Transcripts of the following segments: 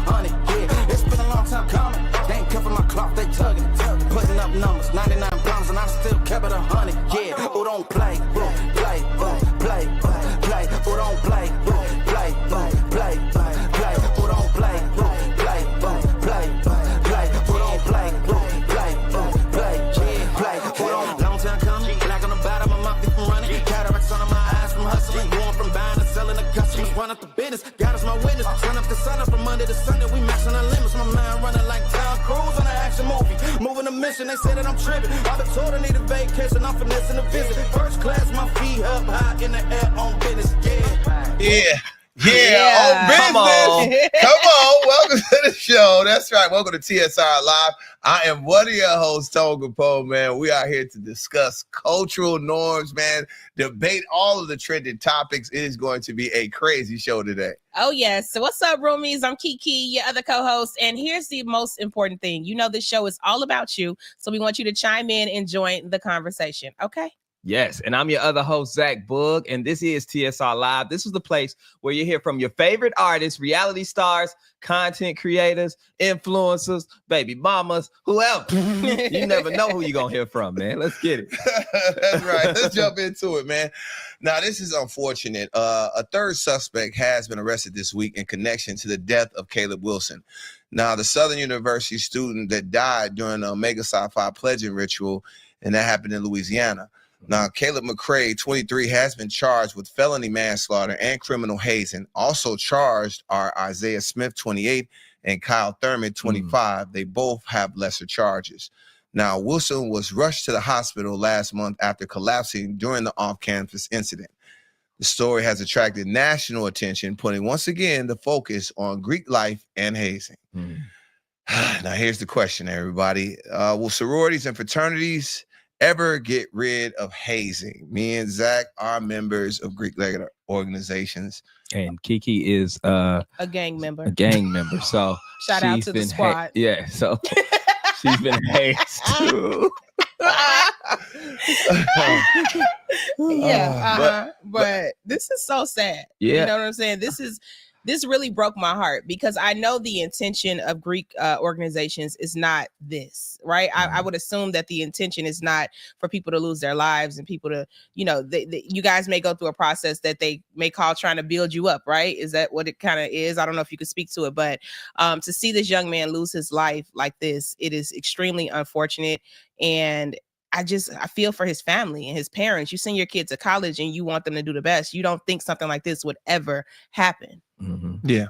100, yeah. It's been a long time coming. They ain't covering my cloth, they tugging it. Putting up numbers, 99 problems, and I still kept it 100, yeah. Who don't play, play, play, play. Who don't play, play, play. Who don't play, play, play. Who don't play, play. Who don't? Long time coming, black on the bottom of my feet from running. Cataracts under my eyes from hustling. Going from buying to selling to customers. Run up the business, God is my witness. Sun up to sun up from Monday to Sunday. We maxing our limits. My mind running like Tom Cruise on an action movie. Moving a mission, they say that I'm tripping. I've been told I need a vacation. I'm finessing a visit. First class, my feet up high in the air on business. Yeah, on business. Come on, welcome to the show. That's right. Welcome to TSR Live. I am one of your hosts, Tone Capone, man. We are here to discuss cultural norms, man. Debate all of the trending topics. It is going to be a crazy show today. Oh, yes. So what's up, roomies? I'm Kiki, your other co-host. And here's the most important thing. You know, this show is all about you. So we want you to chime in and join the conversation. Okay? Yes, and I'm your other host, Zach Boog, and this is TSR Live. This is the place where you hear from your favorite artists, reality stars, content creators, influencers, baby mamas, whoever. You never know who you're going to hear from, man. Let's get it. That's right. Let's jump into it, man. Now, this is unfortunate. A third suspect has been arrested this week in connection to the death of Caleb Wilson. Now, the Southern University student that died during the Omega Psi Phi pledging ritual, and that happened in Louisiana. Now, Caleb McCrae, 23, has been charged with felony manslaughter and criminal hazing. Also charged are Isaiah Smith, 28, and Kyle Thurman, 25. They both have lesser charges. Now, Wilson was rushed to the hospital last month after collapsing during the off-campus incident. The story has attracted national attention, putting once again the focus on Greek life and hazing. Now, here's the question, everybody. Will sororities and fraternities ever get rid of hazing? Me and Zach are members of Greek letter organizations. And Kiki is a gang member. So shout out to the squad. So she's been hazed too. But this is so sad. Yeah. You know what I'm saying? This really broke my heart because I know the intention of Greek organizations is not this, right? I would assume that the intention is not for people to lose their lives and people to, you guys may go through a process that they may call trying to build you up, right? Is that what it kind of is? I don't know if you could speak to it, but to see this young man lose his life like this, it is extremely unfortunate. And I feel for his family and his parents. You send your kid to college and you want them to do the best. You don't think something like this would ever happen. Yeah.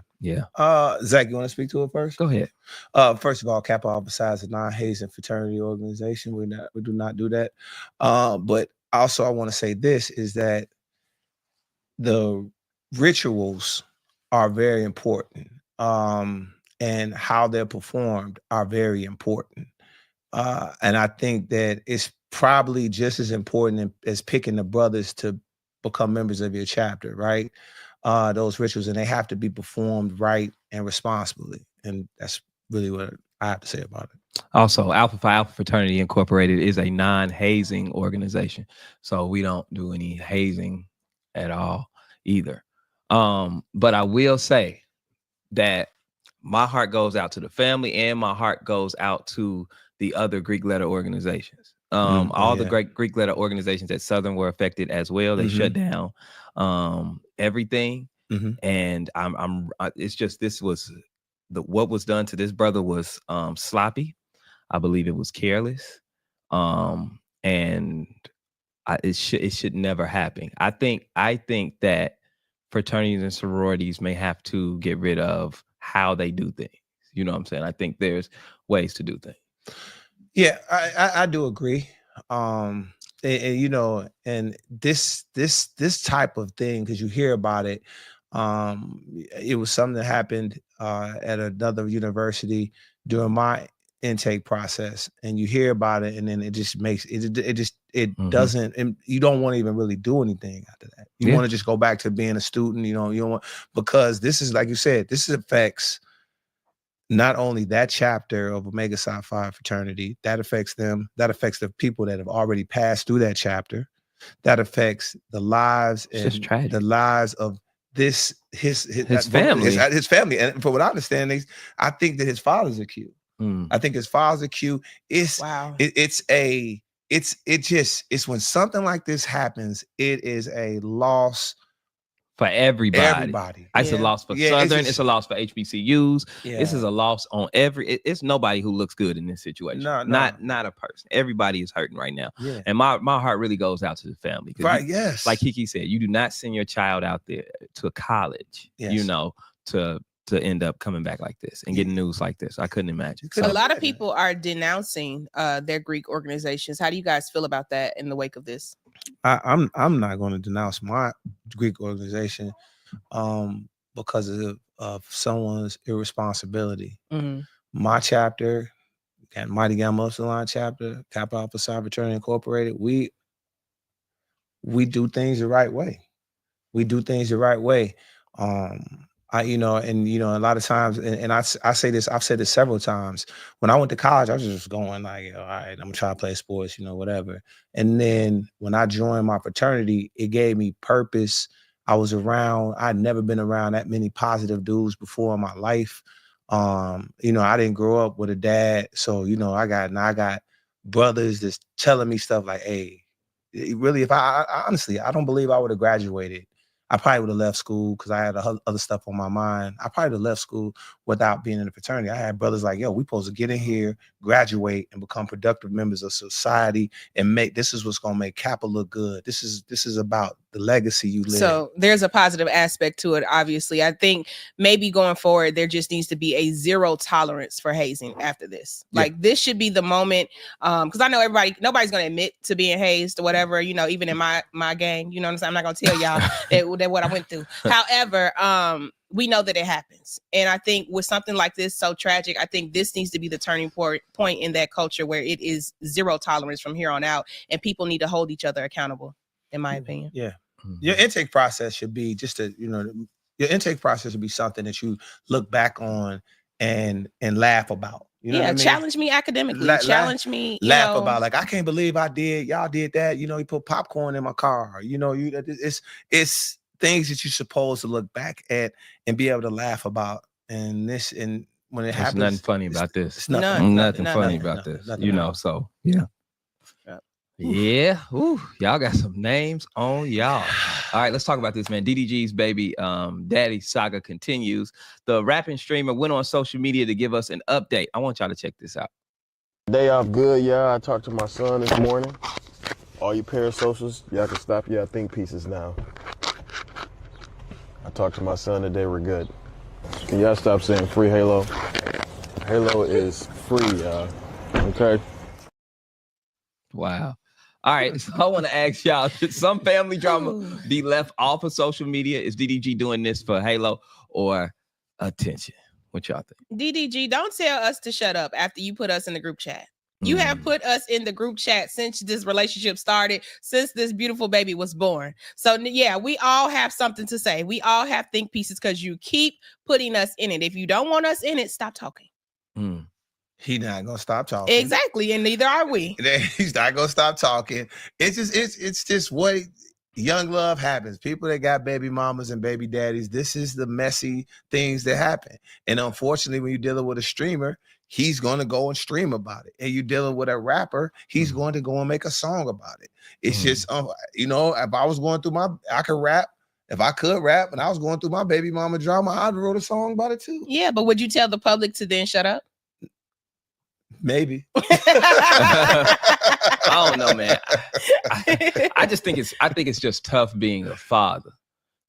Zach, you want to speak to it first? Go ahead. First of all, Kappa Alpha Psi is a non-hazing fraternity organization. We do not do that. But also, I want to say this is that the rituals are very important, and how they're performed are very important. And I think that it's probably just as important as picking the brothers to become members of your chapter, right? Those rituals, and they have to be performed right and responsibly. And that's really what I have to say about it. Also, Alpha Phi Alpha Fraternity Incorporated is a non-hazing organization. So we don't do any hazing at all either. But I will say that my heart goes out to the family and my heart goes out to the other Greek letter organizations. All the great Greek letter organizations at Southern were affected as well. They shut down everything. And it's just, this was what was done to this brother was sloppy. I believe it was careless. And it should never happen. I think that fraternities and sororities may have to get rid of how they do things. You know what I'm saying? I think there's ways to do things. Yeah, I do agree. And this type of thing, because you hear about it, it was something that happened at another university during my intake process, and you hear about it, and then it just makes it doesn't, and you don't want to even really do anything after that. You want to just go back to being a student. You don't want, because this is, like you said, this affects not only that chapter of Omega Psi Phi fraternity, that affects them, that affects the people that have already passed through that chapter, that affects the lives and the lives of his family. his family. And from what I understand, I think that his fathers are cute. I think his fathers are cute. It's it's when something like this happens, it is a loss for everybody. It's a loss for Southern. It's a loss for HBCUs. This is a loss on it's nobody who looks good in this situation. No. Not a person. Everybody is hurting right now. Yeah. And my heart really goes out to the family. Right, yes. Like Kiki said, you do not send your child out there to college, you know, to end up coming back like this and getting news like this. I couldn't imagine. So a lot of people are denouncing their Greek organizations. How do you guys feel about that in the wake of this? I'm not going to denounce my Greek organization because of someone's irresponsibility. My chapter, Mighty Gamma Salon chapter, Kappa Alpha Psi Fraternity Incorporated, we do things the right way. We do things the right way. A lot of times, and I say this, I've said this several times. When I went to college, I was just going like, all right, I'm gonna try to play sports, whatever. And then when I joined my fraternity, it gave me purpose. I'd never been around that many positive dudes before in my life. I didn't grow up with a dad. So, I got brothers that's telling me stuff like, hey, really, if I honestly, I don't believe I would have graduated. I probably would have left school because I had other stuff on my mind. I probably would have left school without being in the fraternity. I had brothers like, yo, we supposed to get in here, graduate, and become productive members of society, and this is what's gonna make Kappa look good. This is about the legacy you live. So there's a positive aspect to it, obviously. I think maybe going forward, there just needs to be a zero tolerance for hazing after this. Like this should be the moment, because I know nobody's gonna admit to being hazed or whatever, even in my gang, you know what I'm saying? I'm not gonna tell y'all that what I went through. However, we know that it happens. And I think with something like this so tragic, I think this needs to be the turning point in that culture where it is zero tolerance from here on out, and people need to hold each other accountable, in my opinion. Yeah. Your intake process should be your intake process should be something that you look back on and laugh about. You know what I mean? Challenge me academically. Challenge me. Laugh about, like, I can't believe y'all did that. You put popcorn in my car. It's things that you're supposed to look back at and be able to laugh about. And when it happens, nothing funny about this. It's nothing funny about this. So yeah. Yeah. Ooh, y'all got some names on y'all. All right, let's talk about this, man. DDG's baby daddy saga continues. The rapping streamer went on social media to give us an update. I want y'all to check this out. Day off good, yeah. I talked to my son this morning. All you parasocials, y'all can stop your think pieces now. I talked to my son today, we're good. Can y'all stop saying free Halo? Halo is free, y'all. Okay? Wow. All right, so I want to ask y'all, should some family drama be left off of social media? Is DDG doing this for Halo or attention? What y'all think? DDG, don't tell us to shut up after you put us in the group chat. You have put us in the group chat since this relationship started, since this beautiful baby was born. So yeah, we all have something to say. We all have think pieces because you keep putting us in it. If you don't want us in it, stop talking. He's not gonna stop talking. Exactly, and neither are we. He's not gonna stop talking. It's just what young love happens. People that got baby mamas and baby daddies, this is the messy things that happen. And unfortunately, when you're dealing with a streamer, he's going to go and stream about it. And you're dealing with a rapper, he's going to go and make a song about it. It's just, if I was going through I could rap. If I could rap and I was going through my baby mama drama, I'd wrote a song about it too. Yeah, but would you tell the public to then shut up? Maybe. I don't know, man. I just think it's just tough being a father,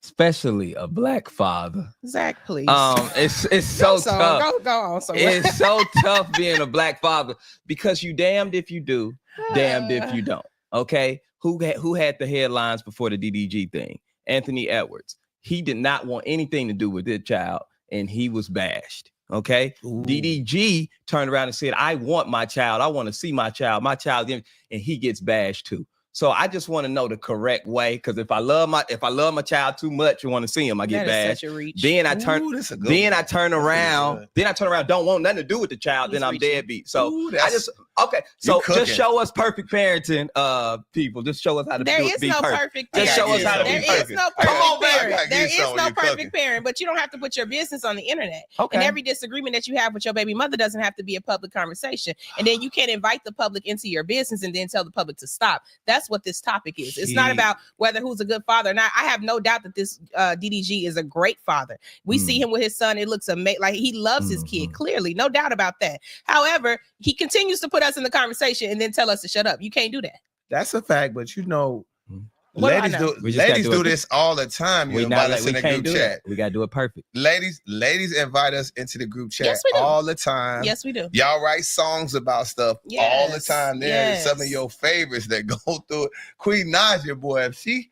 especially a black father. Zach, please. It's so tough. Go on. It's so tough being a black father because you damned if you do, damned if you don't. Okay, who had the headlines before the DDG thing? Anthony Edwards. He did not want anything to do with this child, and he was bashed. Okay. Ooh. DDG turned around and said, I want my child. I want to see my child, and he gets bashed too. So I just want to know the correct way, because if I love my child too much and want to see him, I get bad. Such a reach. Then I turn around, don't want nothing to do with the child, then I'm deadbeat. So just show us perfect parenting, people. Just show us how to be perfect. There is no perfect parent. Just show us how to be perfect. Come on, man. There is no perfect parent, but you don't have to put your business on the internet. Okay. And every disagreement that you have with your baby mother doesn't have to be a public conversation. And then you can't invite the public into your business and then tell the public to stop. That's what this topic is. It's not about whether who's a good father or not. I have no doubt that this DDG is a great father. We see him with his son. It looks amazing. Like he loves his kid, clearly. No doubt about that. However, he continues to put us in the conversation and then tell us to shut up. You can't do that. That's a fact, but you know, What do I ladies know? do this all the time. You invite us in the group chat. We gotta do it perfect. Ladies invite us into the group chat Yes, we do. all the time. Yes, we do. Y'all write songs about stuff all the time. There's some of your favorites that go through it. Queen Naja, boy, if she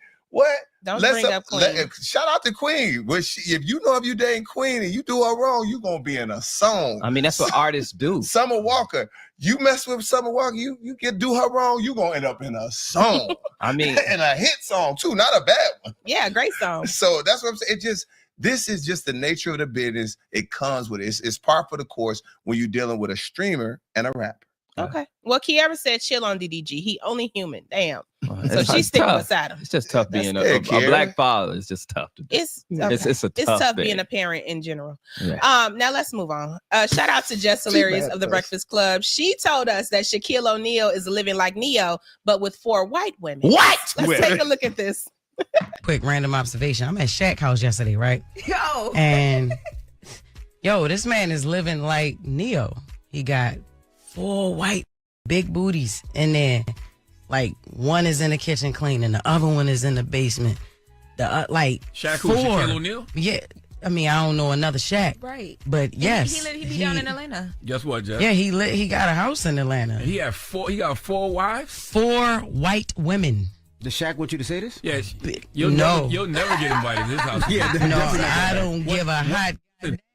Don't bring up Queen. Shout out to Queen. If you dating Queen and you do her wrong, you gonna be in a song. I mean, that's what artists do. Summer Walker, you mess with Summer Walker, you can do her wrong, you gonna end up in a song. I mean, and a hit song too, not a bad one. Yeah, great song. So that's what I'm saying. This is just the nature of the business. It comes with it. It's par for the course when you're dealing with a streamer and a rapper. Okay. Well, Kiara said chill on DDG. He only human. Damn. So she's sticking beside him. It's just tough being a black father. It's just tough to do. It's tough being a parent in general. Yeah. Now let's move on. Shout out to Jess Hilarious of the Breakfast Club. She told us that Shaquille O'Neal is living like Neo, but with 4 white women. What? Let's take a look at this. Quick random observation. I'm at Shaq house yesterday, right? Yo. And this man is living like Neo. He got 4 white big booties, and then like one is in the kitchen cleaning, the other one is in the basement. The Shaq, 4. Shaquille O'Neal? Yeah, I mean I don't know another Shaq, right? But yes, he be down in Atlanta. Guess what, Jess? Yeah, he got a house in Atlanta. He got 4 wives. 4 white women. Does Shaq want you to say this? Yes. You'll never get invited to his house. No, I don't give a hot.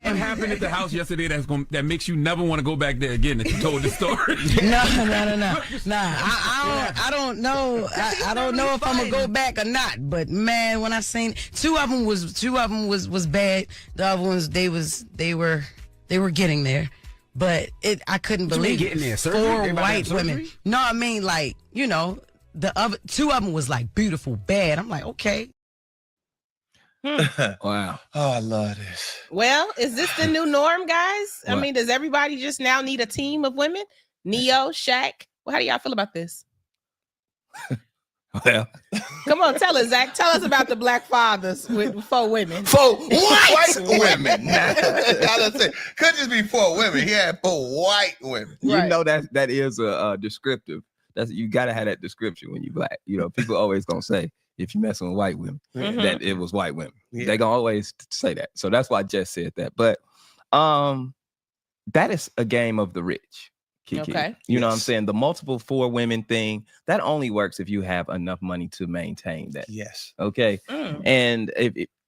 What happened at the house yesterday that makes you never want to go back there again? That you told the story. No. I don't know. I don't know if I'm gonna go back or not. But man, when I seen 2 of them was bad. The other ones they were getting there. But I couldn't believe getting there. 4 white women. No, I mean the other 2 of them was like beautiful bad. I'm like, okay. Wow. Oh, I love this. Well, is this the new norm, guys? I mean, does everybody just now need a team of women? Neo, Shaq. Well, how do y'all feel about this? Well, come on, tell us, Zach. Tell us about the black fathers with 4 women. 4 white women. Could just be 4 women. He had 4 white women. You know that is a descriptive. You gotta have that description when you black. People always gonna say, if you messing with white women, that it was white women. Yeah. They gonna always say that. So that's why I just said that. But that is a game of the rich, Kiki. Okay. You know what I'm saying? The multiple 4 women thing, that only works if you have enough money to maintain that. Yes. Okay. And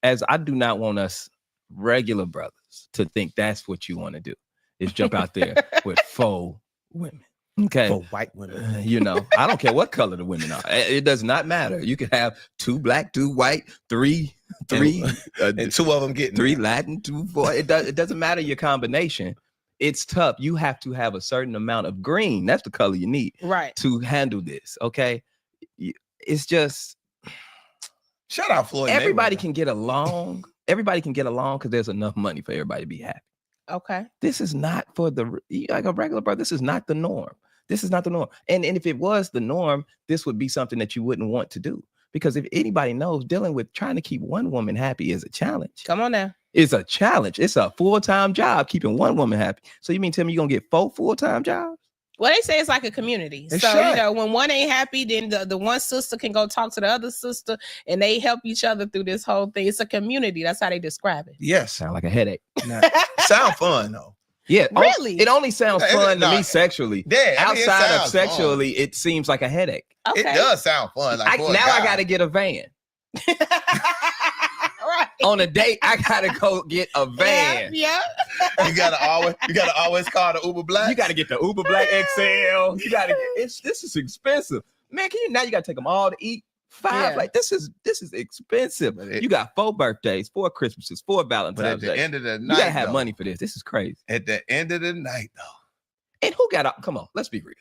as I do not want us regular brothers to think that's what you want to do, is jump out there with 4 women. Okay. 4 white women. I don't care what color the women are. It does not matter. You can have 2 black, 2 white, 3, and 2 of them getting 3 Latin, 2 boy. It doesn't matter your combination. It's tough. You have to have a certain amount of green. That's the color you need, right, to handle this. Okay. It's just shout out Floyd. Everybody can get along. Everybody can get along because there's enough money for everybody to be happy. Okay. This is not for like a regular brother. This is not the norm. This is not the norm. And if it was the norm, this would be something that you wouldn't want to do. Because if anybody knows, dealing with trying to keep one woman happy is a challenge. Come on now. It's a challenge. It's a full-time job keeping one woman happy. So you mean tell me you're going to get 4 full-time jobs? Well, they say it's like a community. So, when one ain't happy, then the one sister can go talk to the other sister and they help each other through this whole thing. It's a community. That's how they describe it. Yes. Sound like a headache. Sound fun, though. Yeah. Really? It only sounds fun to me sexually. Yeah, outside of sexually, it seems like a headache. Okay. It does sound fun. I got to get a van. Right. On a date, I gotta go get a van. Yeah. You gotta always call the Uber Black. You gotta get the Uber Black XL. This is expensive. Man, can you now? You got to take them all to eat. 5, Yeah. like this is expensive. You got 4 birthdays, 4 Christmases, 4 But Valentine's at the Day. end of the You night, gotta have though, money for this. This is crazy. At the end of the night, though. And who got? Come on, let's be real.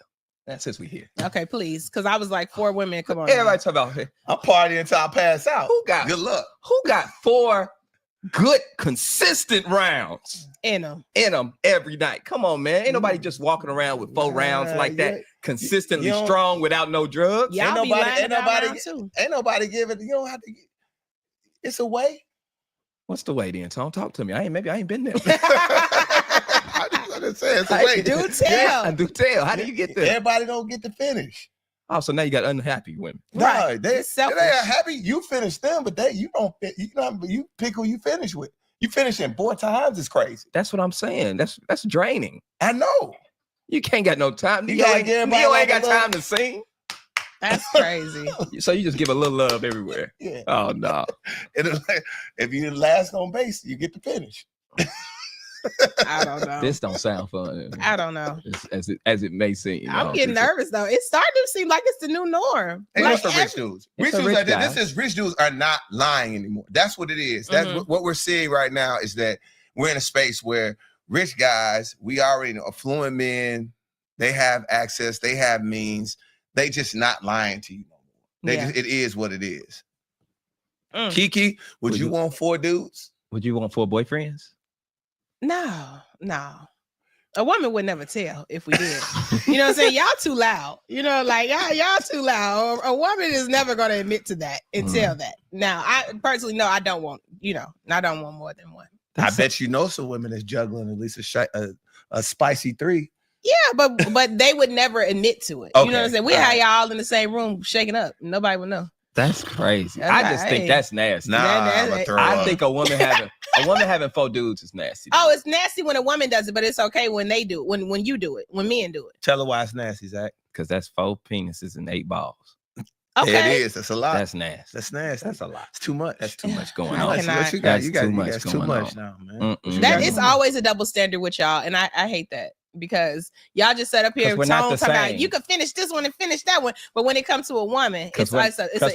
That's since we here. Okay, please, because I was like 4 women. Come on, Everybody talk about I'm partying until I pass out. who got Good luck. Who got 4 good consistent rounds in them. Every night? Come on, man. Ain't nobody just walking around with 4 rounds like that, consistently you don't- strong without no drugs. Y'all Ain't be nobody- lying ain't about nobody- round 2. Ain't nobody giving. You don't have to. It's a way. What's the way then, Tom? Talk to me. I ain't been there. I just say it's a way. Do tell. I do tell. How do you get there? Everybody don't get to finish. Oh, so now you got unhappy women. Right. No, they It's selfish. ain't happy. You finish them, but you don't. You pick who you finish with. You finishing 4 times is crazy. That's what I'm saying. That's draining. I know. You can't got no time. You Neo gotta ain't, give everybody Neo like ain't got a little- time to sing. That's crazy. So you just give a little love everywhere. Yeah. Oh no. And it's like, if you last on base, you get to finish. I don't know. This don't sound fun. I don't know. As it may seem. I'm getting nervous though. It's starting to seem like it's the new norm. And Like it's for rich dudes. Rich for dudes rich are, this guys. is rich dudes are not lying anymore. That's what it is. That's what we're seeing right now is that we're in a space where rich guys, we already know affluent men, they have access, they have means, they just not lying to you no more. They Yeah. just, it is what it is. Mm. Kiki, would you want 4 dudes? Would you want 4 boyfriends? No. A woman would never tell if we did. You know what I'm saying? Y'all too loud. You know, like y'all too loud. A woman is never going to admit to that and tell that. Now, I personally know I don't want more than one. I bet you know some women that's juggling at least a spicy 3. Yeah, but they would never admit to it. Okay. You know what I'm saying? We had y'all in the same room shaking up. Nobody would know. That's crazy. That's I just think hey. that's nasty. Nah, That- I'ma throw I up. think a woman having 4 dudes is nasty. Oh, it's nasty when a woman does it, but it's okay when they do it. When you do it, when men do it. Tell her why it's nasty, Zach. Because that's 4 penises and 8 balls. Okay. It is. That's a lot. That's nasty. That's nasty. That's a lot. It's too much. That's too much going I on. cannot. What you got? That's You got too much too going much on. now, man. Mm-mm. That Yeah. is always a double standard with y'all, and I hate that because y'all just set up here 'Cause we're not tone the talking about same. you can finish this one and finish that one, but when it comes to a woman, it's an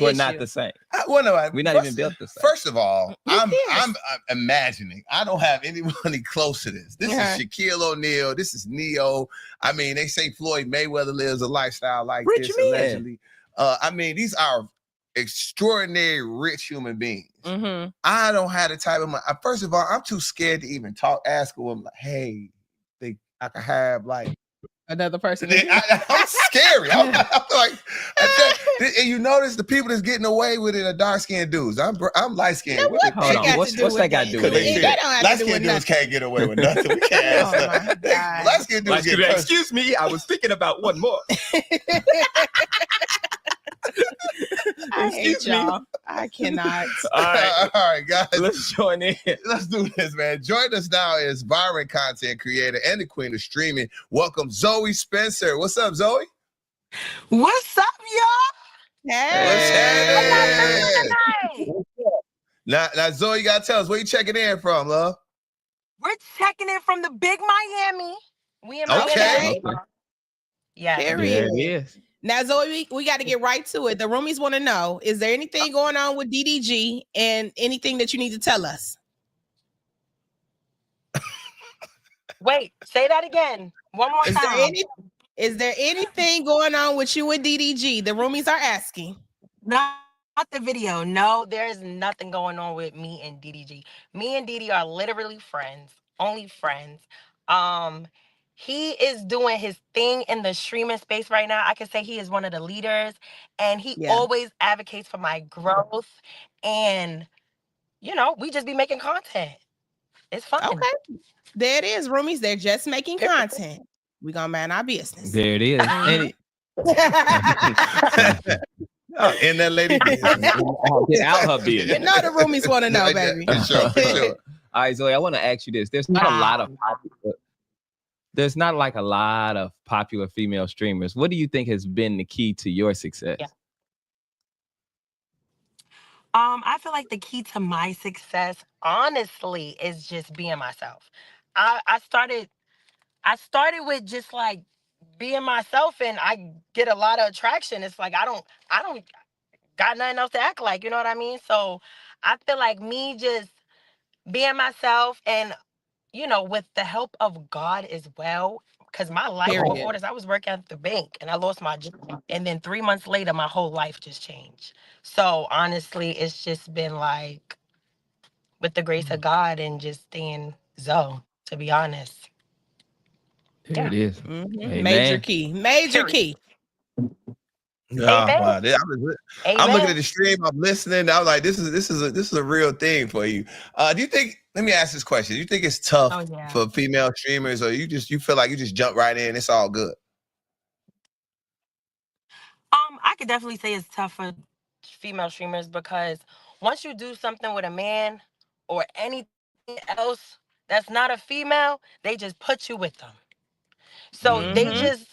we're issue. not the same. Well, no, We're not first- even built the same. First of all, Who I'm cares? imagining. I don't have anybody close to this. This Okay. is Shaquille O'Neal. This is Neo. I mean, they say Floyd Mayweather lives a lifestyle like Rich this man. allegedly. I mean, these are extraordinary rich human beings. Mhm. I don't have the type of money. First of all, I'm too scared to even ask a woman like, "Hey, think I could have like." Another person. I'm scary. I'm like, and you notice the people that's getting away with it are dark skinned dudes. I'm light skinned. Now, what Hold that on. got What's to do with that got to that? do Because with they it? That don't have light to do skinned with dudes nothing. can't get away with nothing. We can't ask Oh, that. my God. Light skinned dudes get punched. Excuse me, I was thinking about one more. I hate Excuse me. y'all. I cannot. All right, All right, guys. let's join in. Let's do this, man. Join us now is viral content creator and the queen of streaming. Welcome, Zoe Spencer. What's up, Zoe? What's up, y'all? Hey. What's happening? Now, Zoe, you gotta tell us where you checking in from, love. We're checking in from the big Miami. We in Miami. Okay. Yeah. Period. There it is. Now, Zoe, we got to get right to it. The roomies want to know, is there anything going on with DDG and anything that you need to tell us? Wait, say that again. One more time. Is there anything going on with you and DDG? The roomies are asking. Not the video. No, there's nothing going on with me and DDG. Me and DD are literally friends, only friends. He is doing his thing in the streaming space right now. I can say he is one of the leaders, and he always advocates for my growth. And, you know, we just be making content. It's fun. Okay. There it is, roomies. They're just making content. We're going to mind our business. There it is. And In that lady. get out her business. You know the roomies want to know, baby. For sure, for sure. All right, Zoe, I want to ask you this. There's not a lot of a lot of popular female streamers. What do you think has been the key to your success? Yeah. I feel like the key to my success, honestly, is just being myself. I started with just like being myself and I get a lot of attraction. It's like I don't got nothing else to act like, you know what I mean? So I feel like me just being myself and with the help of God as well. Because my life Period. before this, I was working at the bank and I lost my job. And then 3 months later, my whole life just changed. So honestly, it's just been like with the grace of God and just staying Zoe, to be honest. There Yeah. it is. Major Amen. key. Major key. Oh, Amen. wow. I'm looking at Amen. the stream. I'm listening. I was like, this is a real thing for you. Do you think? Let me ask this question. Do you think it's tough Oh yeah. for female streamers, or you feel like you just jump right in? It's all good. I could definitely say it's tough for female streamers because once you do something with a man or anything else that's not a female, they just put you with them. So they Mm-hmm. just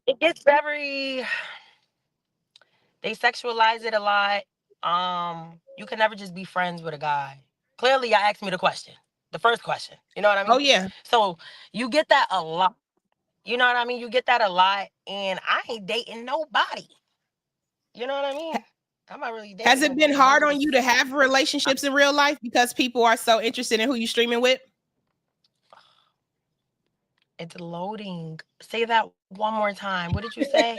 it gets very they sexualize it a lot. You can never just be friends with a guy. Clearly, y'all asked me the question. The first question. You know what I mean? Oh yeah. So you get that a lot. You know what I mean? You get that a lot, and I ain't dating nobody. You know what I mean? I'm not really dating Has it been nobody. hard on you to have relationships in real life because people are so interested in who you streaming with? It's loading. Say that one more time. What did you say?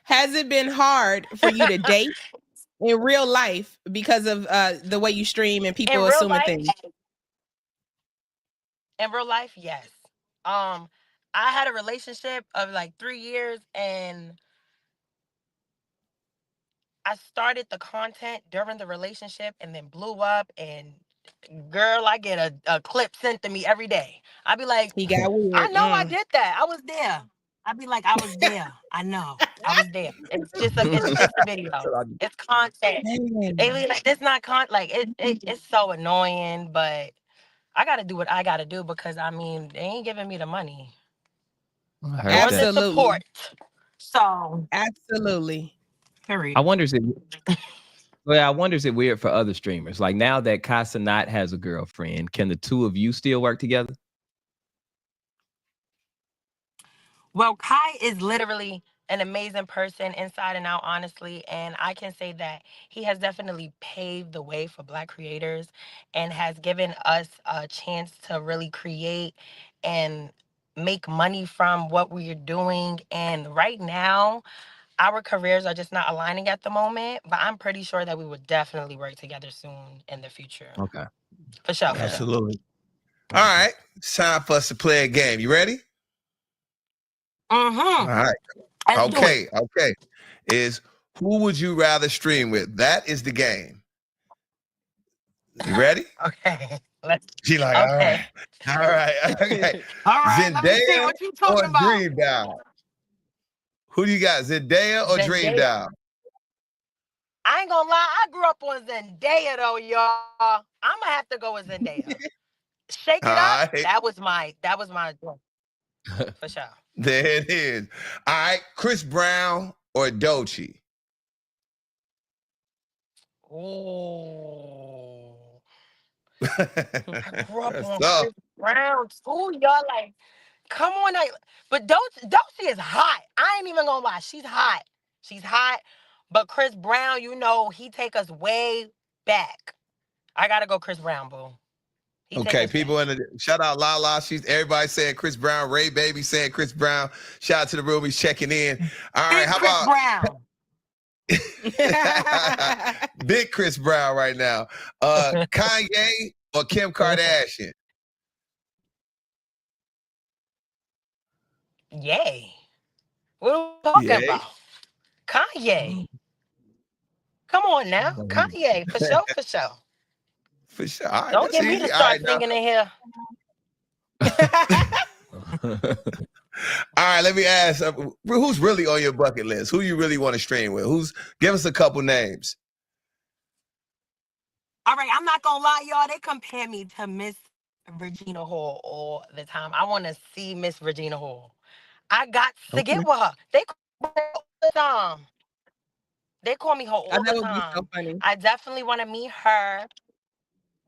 Has it been hard for you to date in real life because of the way you stream and people In real assuming life, things? yes. I had a relationship of like 3 years and I started the content during the relationship and then blew up and girl, I get a clip sent to me every day. I'd be like, He got I weird. know I did that. I was there. I'd be like, I was there. I know. I was there. It's a video. It's content. They Man. be like, it's not like it's so annoying, but I gotta do what I gotta do because I mean they ain't giving me the money I heard or the that. Absolutely. support. So Absolutely. period. I wonder is it well, I wonder is it weird for other streamers? Like now that Casa Not has a girlfriend, can the two of you still work together? Well, Kai is literally an amazing person inside and out, honestly. And I can say that he has definitely paved the way for Black creators and has given us a chance to really create and make money from what we're doing. And right now, our careers are just not aligning at the moment, but I'm pretty sure that we would definitely work together soon in the future. Okay. For sure. For sure. Absolutely. All right. It's time for us to play a game. You ready? All right. Let's do it. Okay. Okay. Is who would you rather stream with? That is the game. You ready? Okay. Let's. She like, all right. All right. Okay. All right. Let me see Zendaya what you or talking about. Dream Down? Who do you got? Zendaya or Dream Zendaya. Down? I ain't gonna lie, I grew up on Zendaya though, y'all. I'm gonna have to go with Zendaya. Shake It All Up. right. That was my for sure. There it is. All right. Chris Brown or Doechii? Ooh. I grew up on So, Chris Brown too, y'all. Like, come on, but Doechii is hot. I ain't even gonna lie, she's hot. She's hot. But Chris Brown, he take us way back. I gotta go Chris Brown, boo. okay, people in the shout out Lala. Everybody saying Chris Brown. Ray Baby saying Chris Brown. Shout out to the room. He's checking in. All right, how Chris about Brown? Big Chris Brown right now? Kanye or Kim Kardashian? Yay. What are we talking Yay. about? Kanye. Come on now. Kanye, for sure, for sure. For sure. All right, Don't get me to start singing in here. All right, let me ask, who's really on your bucket list? Who you really want to stream with? Give us a couple names. All right, I'm not gonna lie, y'all. They compare me to Miss Regina Hall all the time. I want to see Miss Regina Hall. I got to get with her. They call me all the time. They call me her all That the would be so time. funny. I definitely want to meet her.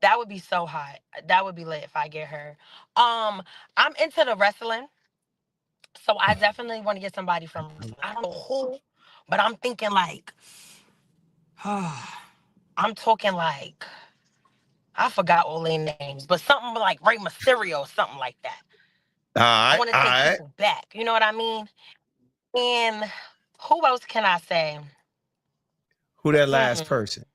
That would be so hot. That would be lit if I get her. I'm into the wrestling. So I definitely want to get somebody from, I don't know who, but I'm thinking like, I'm talking like, I forgot all their names, but something like Rey Mysterio, something like that. I want to take people back. You know what I mean? And who else can I say? Who that last person?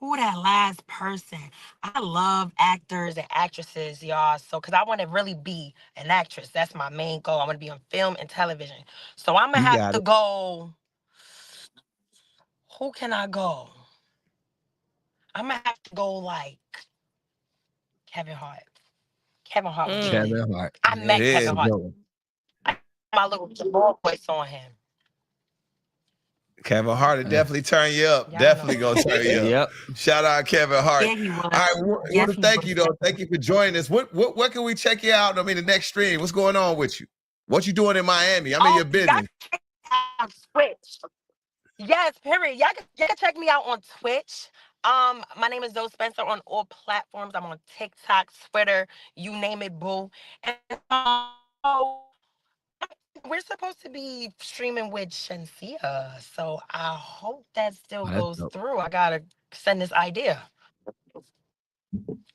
Who that last person? I love actors and actresses, y'all. So, because I want to really be an actress. That's my main goal. I want to be on film and television. So I'm going to have to go. Who can I go? I'm going to have to go like Kevin Hart. Kevin Hart. Kevin Hart. I met Kevin Hart. I put my little Jamal voice on him. Kevin Hart will definitely turn you up. Definitely gonna turn you up. Yep. Shout out Kevin Hart. Yeah, he will. All right, want to thank you though. Thank you for joining us. What can we check you out? I mean, the next stream. What's going on with you? What you doing in Miami? I'm in your business. Twitch. Yes, period. Y'all can check me out on Twitch. My name is Zoe Spencer on all platforms. I'm on TikTok, Twitter, you name it, boo. And we're supposed to be streaming with Shensia, so I hope that still goes through. I gotta send this idea.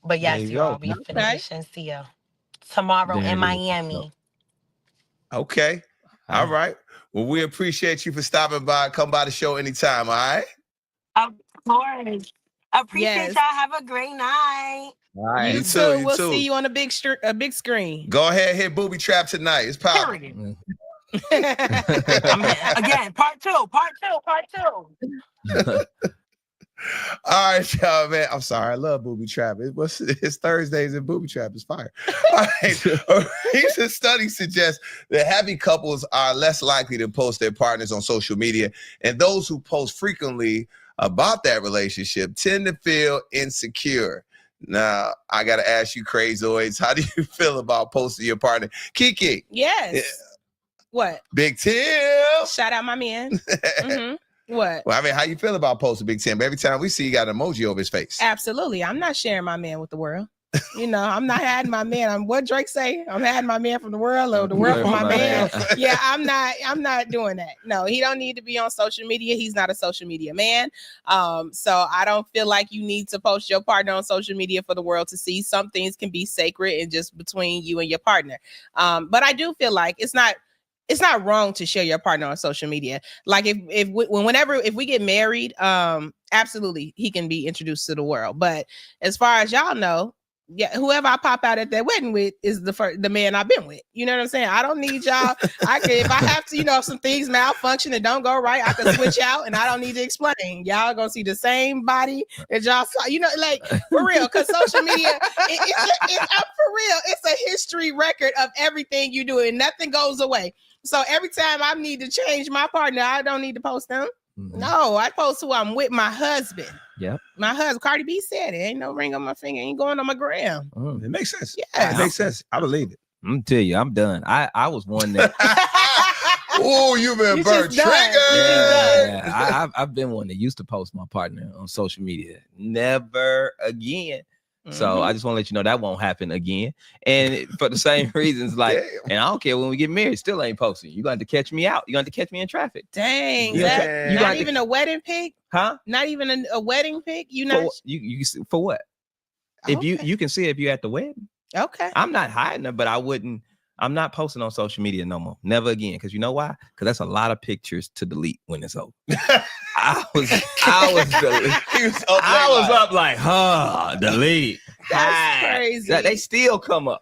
But yes, y'all, we finished with Shensia tomorrow in Miami. Okay. All right. Well, we appreciate you for stopping by. Come by the show anytime, all right? Of course. Appreciate y'all. Have a great night. All right. You too. We'll see you on a big screen. Go ahead, hit Booby Trap tonight. It's powerful. Again, part two. All right, y'all, man. I'm sorry. I love Booby Trap. It's Thursdays and Booby Trap is fire. All right. A recent study suggests that happy couples are less likely to post their partners on social media, and those who post frequently about that relationship tend to feel insecure. Now, I got to ask you, Crazoids, how do you feel about posting your partner? Kiki. Yes. Yeah. What? Big Tim. Shout out my man. What? Well, I mean, how you feel about posting Big Tim? Every time we see you got an emoji over his face. Absolutely. I'm not sharing my man with the world. You know, I'm not hiding my man. What Drake say? I'm hiding my man from the world, or the world from my man. Yeah, I'm not doing that. No, he don't need to be on social media. He's not a social media man. So I don't feel like you need to post your partner on social media for the world to see. Some things can be sacred and just between you and your partner. But I do feel like it's not wrong to share your partner on social media. Like if we get married, absolutely he can be introduced to the world. But as far as y'all know, yeah, whoever I pop out at that wedding with is the man I've been with. You know what I'm saying? I don't need y'all. If I have to, if some things malfunction and don't go right, I can switch out and I don't need to explain. Y'all gonna see the same body that y'all saw, like for real. Cause social media, it's for real. It's a history record of everything you do and nothing goes away. So every time I need to change my partner, I don't need to post them. No, I post who I'm with, my husband. Yep. My husband, Cardi B said it. Ain't no ring on my finger. Ain't going on my gram. It makes sense. Yeah. It makes sense. I believe it. I'm gonna tell you, I'm done. I was one that oh, you've been burnt trigger. Yeah, I've been one that used to post my partner on social media. Never again. So I just want to let you know that won't happen again. And for the same reasons, and I don't care when we get married, still ain't posting. You got to catch me out. You got to catch me in traffic. Dang. Not even a wedding pic? Huh? Not even a wedding pic? You not you for what? If you can see it if you're at the wedding. Okay. I'm not hiding it, but I'm not posting on social media no more. Never again. Because you know why? Because that's a lot of pictures to delete when it's over. I was up like, delete. That's crazy. They still come up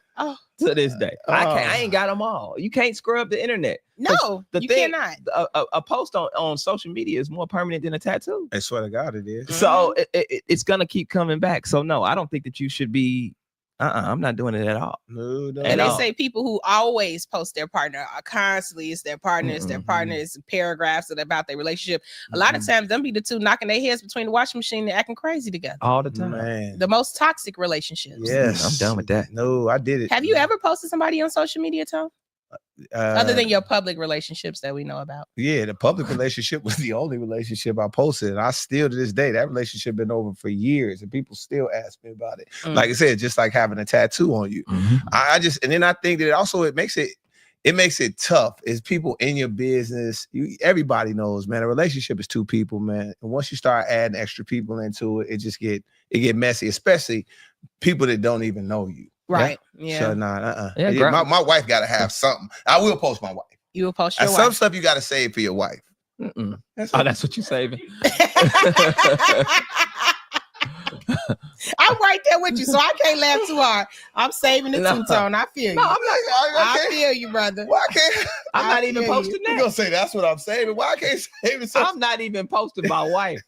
to this day. I ain't got them all. You can't scrub the internet. No, you cannot. A post on social media is more permanent than a tattoo. I swear to God it is. So it's going to keep coming back. So no, I don't think that you should be I'm not doing it at all. No. And they say people who always post their partner constantly, it's their partner, it's their partner, it's paragraphs about their relationship. A lot of times them be the two knocking their heads between the washing machine and acting crazy together. All the time. Man. The most toxic relationships. Yes. I'm done with that. No, I did it. Have you ever posted somebody on social media, Tom? Other than your public relationships that we know about. Yeah, the public relationship was the only relationship I posted. And I still, to this day, that relationship been over for years, and people still ask me about it. Like I said, just like having a tattoo on you. And then I think that also it makes it tough. Is people in your business. Everybody knows, man. A relationship is two people, man. And once you start adding extra people into it, it get messy, especially people that don't even know you. Right. Yeah. So nah, Yeah, my wife got to have something. I will post my wife. You will post your wife. Some stuff you got to save for your wife. That's what you're saving. I'm right there with you, so I can't laugh too hard. I'm saving the two-tone. I feel you. No, I'm not. I feel you, brother. Why can't I'm not even posting You're that. gonna say that's what I'm saving. Why I can't save it? I'm not even posting my wife.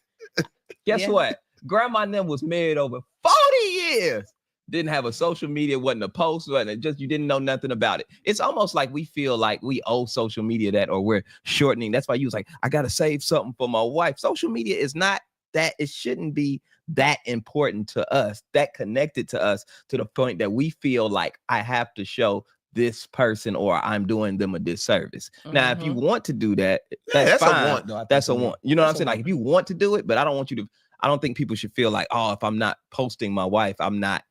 Guess what? Grandma and them was married over 40 years. Didn't have a social media, wasn't a post, wasn't just you didn't know nothing about it. It's almost like we feel like we owe social media that, or we're shortening. That's why you was like, I gotta save something for my wife. Social media is not that, it shouldn't be that important to us, that connected to us to the point that we feel like I have to show this person or I'm doing them a disservice. Now, if you want to do that, that's fine. A want, though. That's a want. You know what I'm saying? Like if you want to do it, but I don't want you to. I don't think people should feel like, oh, if I'm not posting my wife, I'm up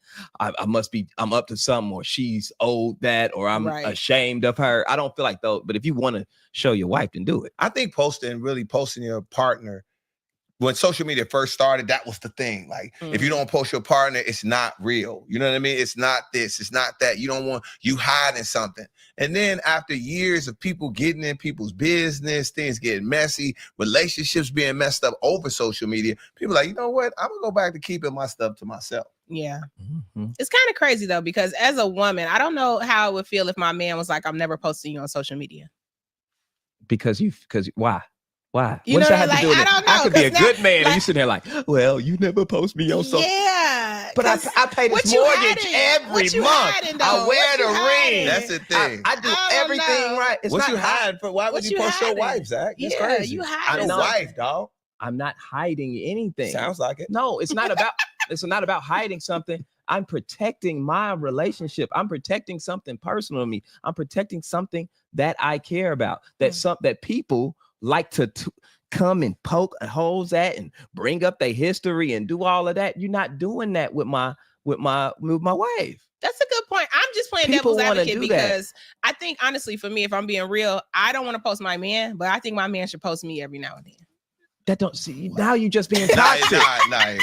to something, or she's owed that, or I'm ashamed of her. I don't feel like though. But if you want to show your wife, then do it. I think posting your partner, when social media first started, that was the thing. Like, if you don't post your partner, it's not real. You know what I mean? It's not this, it's not that. You don't want you hiding something. And then after years of people getting in people's business, things getting messy, relationships being messed up over social media, people are like, you know what? I'm gonna go back to keeping my stuff to myself. Yeah. It's kind of crazy though, because as a woman, I don't know how it would feel if my man was like, I'm never posting you on social media. Because why? Why? You what does know, that have like, to do with I it? don't know, I could be a 'cause good now, man, like- and you sitting there like, well, you never post me on social. Yeah, but I pay this mortgage every month. I wear the ring. That's the thing. I do everything right. It's What not you hiding for? Why would you post your wife, Zach? That's crazy. You hiding your wife, dog. I'm not hiding anything. Sounds like it. No, it's not about. It's not about hiding something. I'm protecting my relationship. I'm protecting something personal to me. I'm protecting something that I care about. That people like to come and poke holes at and bring up their history and do all of that. You're not doing that with my wife. That's a good point. I'm just playing People devil's wanna advocate do that. because I think honestly, for me, if I'm being real, I don't want to post my man, but I think my man should post me every now and then. That don't see now you just being toxic. Nah.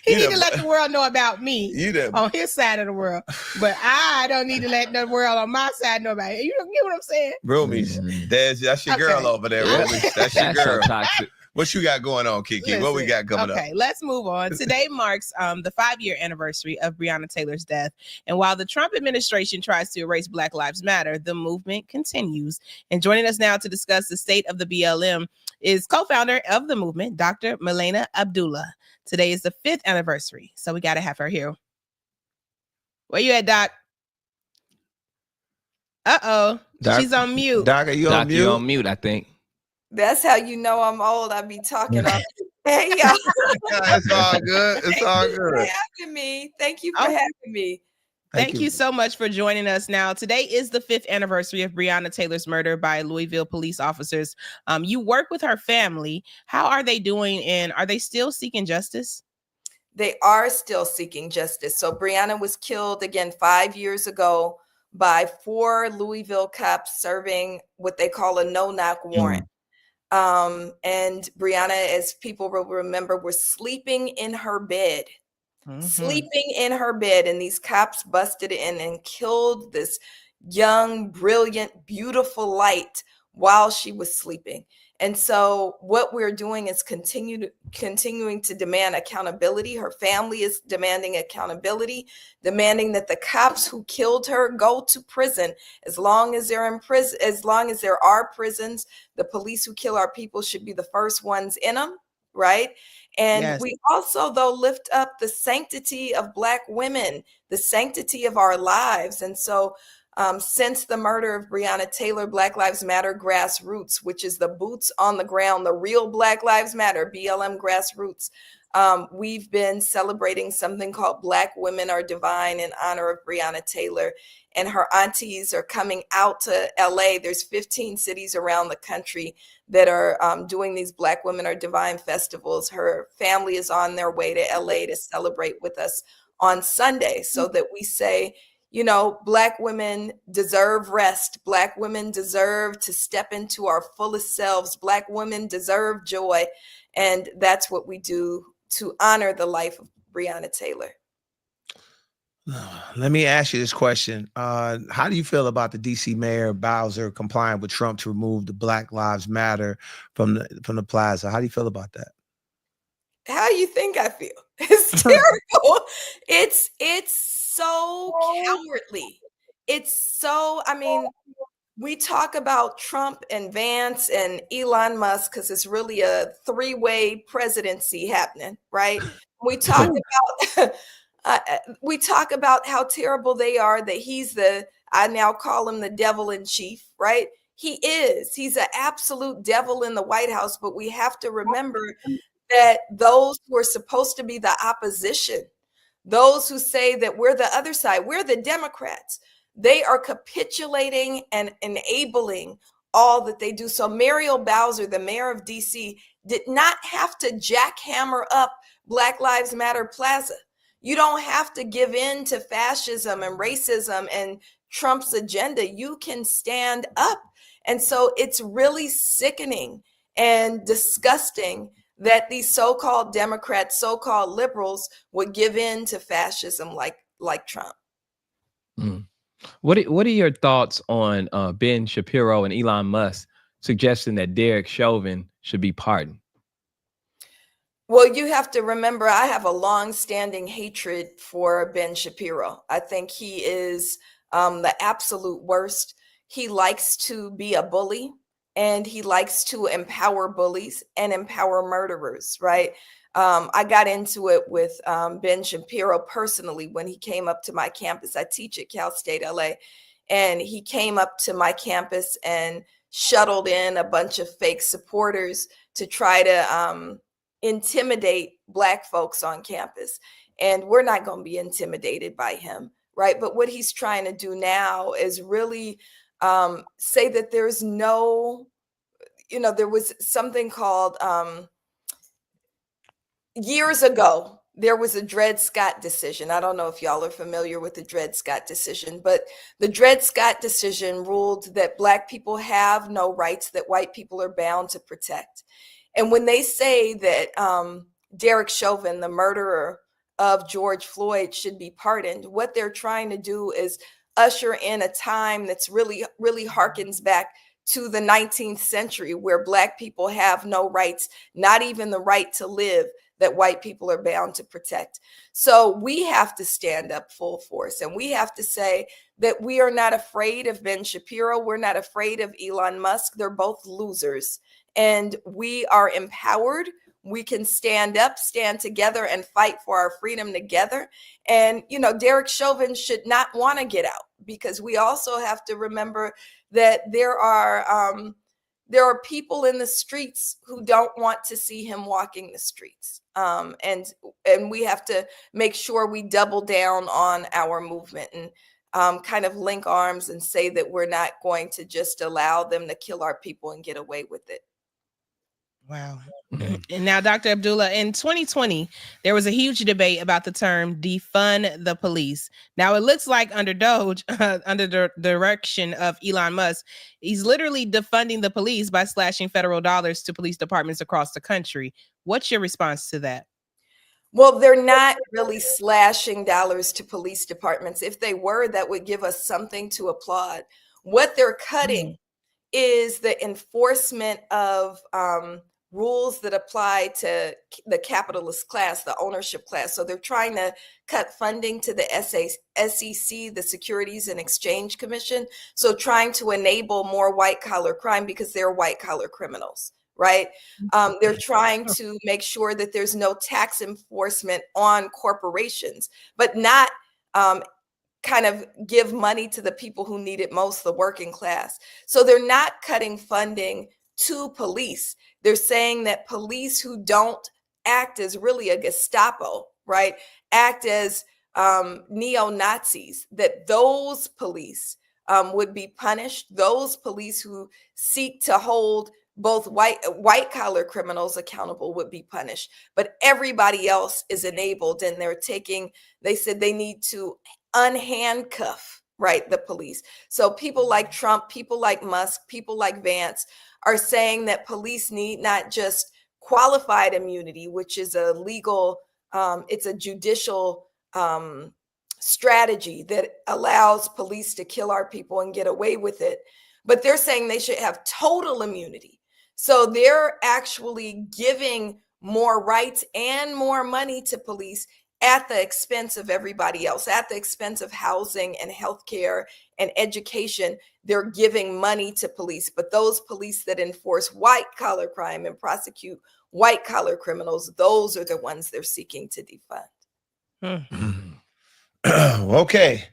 He need to let the world know about me You on his side of the world, but I don't need to let the world on my side know about it. You get what I'm saying? Roomies, that's your girl over there, Roomies. That's your girl. So toxic. What you got going on, Kiki? What we got coming up? Okay, let's move on. Today marks the 5-year anniversary of Breonna Taylor's death. And while the Trump administration tries to erase Black Lives Matter, the movement continues. And joining us now to discuss the state of the BLM is co-founder of the movement, Dr. MELINA Abdullah. Today is the 5th anniversary, so we got to have her here. Where you at, Doc? Uh-oh, Doc, she's on mute. Doc, are you on mute? You on mute, I think. That's how you know I'm old. I be talking off. Hey, y'all. It's all good. It's all Thank you for good. having me. Thank you for having me. Thank you so much for joining us. Now, today is the 5th anniversary of Breonna Taylor's murder by Louisville police officers. You work with her family. How are they doing, and are they still seeking justice? They are still seeking justice. So Breonna was killed again 5 years ago by 4 Louisville cops serving what they call a no-knock warrant. And Breonna, as people will remember, was sleeping in her bed. Sleeping in her bed, and these cops busted in and killed this young, brilliant, beautiful light while she was sleeping. And so what we're doing is continuing to demand accountability. Her family is demanding accountability, demanding that the cops who killed her go to prison. As long as they're in prison, as long as there are prisons, the police who kill our people should be the first ones in them, right? And we also, though, lift up the sanctity of Black women, the sanctity of our lives. And so since the murder of Breonna Taylor, Black Lives Matter Grassroots, which is the boots on the ground, the real Black Lives Matter, BLM Grassroots, We've been celebrating something called Black Women Are Divine in honor of Breonna Taylor, and her aunties are coming out to LA. There's 15 cities around the country that are doing these Black Women Are Divine festivals. Her family is on their way to LA to celebrate with us on Sunday, so that we say, you know, Black women deserve rest. Black women deserve to step into our fullest selves. Black women deserve joy. And that's what we do to honor the life of Breonna Taylor. Let me ask you this question. How do you feel about the DC Mayor Bowser complying with Trump to remove the Black Lives Matter from the plaza? How do you feel about that? How you think I feel? It's terrible. It's so cowardly. It's so, I mean, we talk about Trump and Vance and Elon Musk because it's really a three-way presidency happening, right? We talk about we talk about how terrible they are, that he's I now call him the devil in chief, right? He is. He's an absolute devil in the White House, but we have to remember that those who are supposed to be the opposition, those who say that we're the other side, we're the Democrats, they are capitulating and enabling all that they do. So Muriel Bowser, the mayor of DC, did not have to jackhammer up Black Lives Matter Plaza. You don't have to give in to fascism and racism and Trump's agenda. You can stand up. And so it's really sickening and disgusting that these so-called Democrats, so-called liberals would give in to fascism like Trump. Mm. What are your thoughts on Ben Shapiro and Elon Musk suggesting that Derek Chauvin should be pardoned? Well, you have to remember, I have a long-standing hatred for Ben Shapiro. I think he is the absolute worst. He likes to be a bully, and he likes to empower bullies and empower murderers, right? I got into it with Ben Shapiro personally when he came up to my campus. I teach at Cal State LA, and he came up to my campus and shuttled in a bunch of fake supporters to try to intimidate Black folks on campus. And we're not going to be intimidated by him, right? But what he's trying to do now is really say that there's no, there was something called years ago, there was a Dred Scott decision. I don't know if y'all are familiar with the Dred Scott decision, but the Dred Scott decision ruled that Black people have no rights that white people are bound to protect. And when they say that Derek Chauvin, the murderer of George Floyd, should be pardoned, what they're trying to do is usher in a time that's really, really harkens back to the 19th century, where Black people have no rights, not even the right to live, that white people are bound to protect. So we have to stand up full force, and we have to say that we are not afraid of Ben Shapiro. We're not afraid of Elon Musk. They're both losers, and we are empowered. We can stand up, stand together, and fight for our freedom together. And, Derek Chauvin should not want to get out, because we also have to remember that there are people in the streets who don't want to see him walking the streets. And we have to make sure we double down on our movement and kind of link arms and say that we're not going to just allow them to kill our people and get away with it. Wow. And now, Dr. Abdullah, in 2020, there was a huge debate about the term defund the police. Now, it looks like under Doge, under the direction of Elon Musk, he's literally defunding the police by slashing federal dollars to police departments across the country. What's your response to that? Well, they're not really slashing dollars to police departments. If they were, that would give us something to applaud. What they're cutting is the enforcement of rules that apply to the capitalist class, the ownership class. So they're trying to cut funding to the SEC, the Securities and Exchange Commission. So trying to enable more white collar crime because they're white collar criminals, right? They're trying to make sure that there's no tax enforcement on corporations, but not kind of give money to the people who need it most, the working class. So they're not cutting funding to police. They're saying that police who don't act as really a Gestapo, right? Act as neo-Nazis, that those police would be punished. Those police who seek to hold both white collar criminals accountable would be punished, but everybody else is enabled, and they said they need to unhandcuff, right, the police. So people like Trump, people like Musk, people like Vance are saying that police need not just qualified immunity, which is a legal, it's a judicial strategy that allows police to kill our people and get away with it, but they're saying they should have total immunity. So they're actually giving more rights and more money to police at the expense of everybody else, at the expense of housing and healthcare and education. They're giving money to police, but those police that enforce white collar crime and prosecute white collar criminals, those are the ones they're seeking to defund. Okay.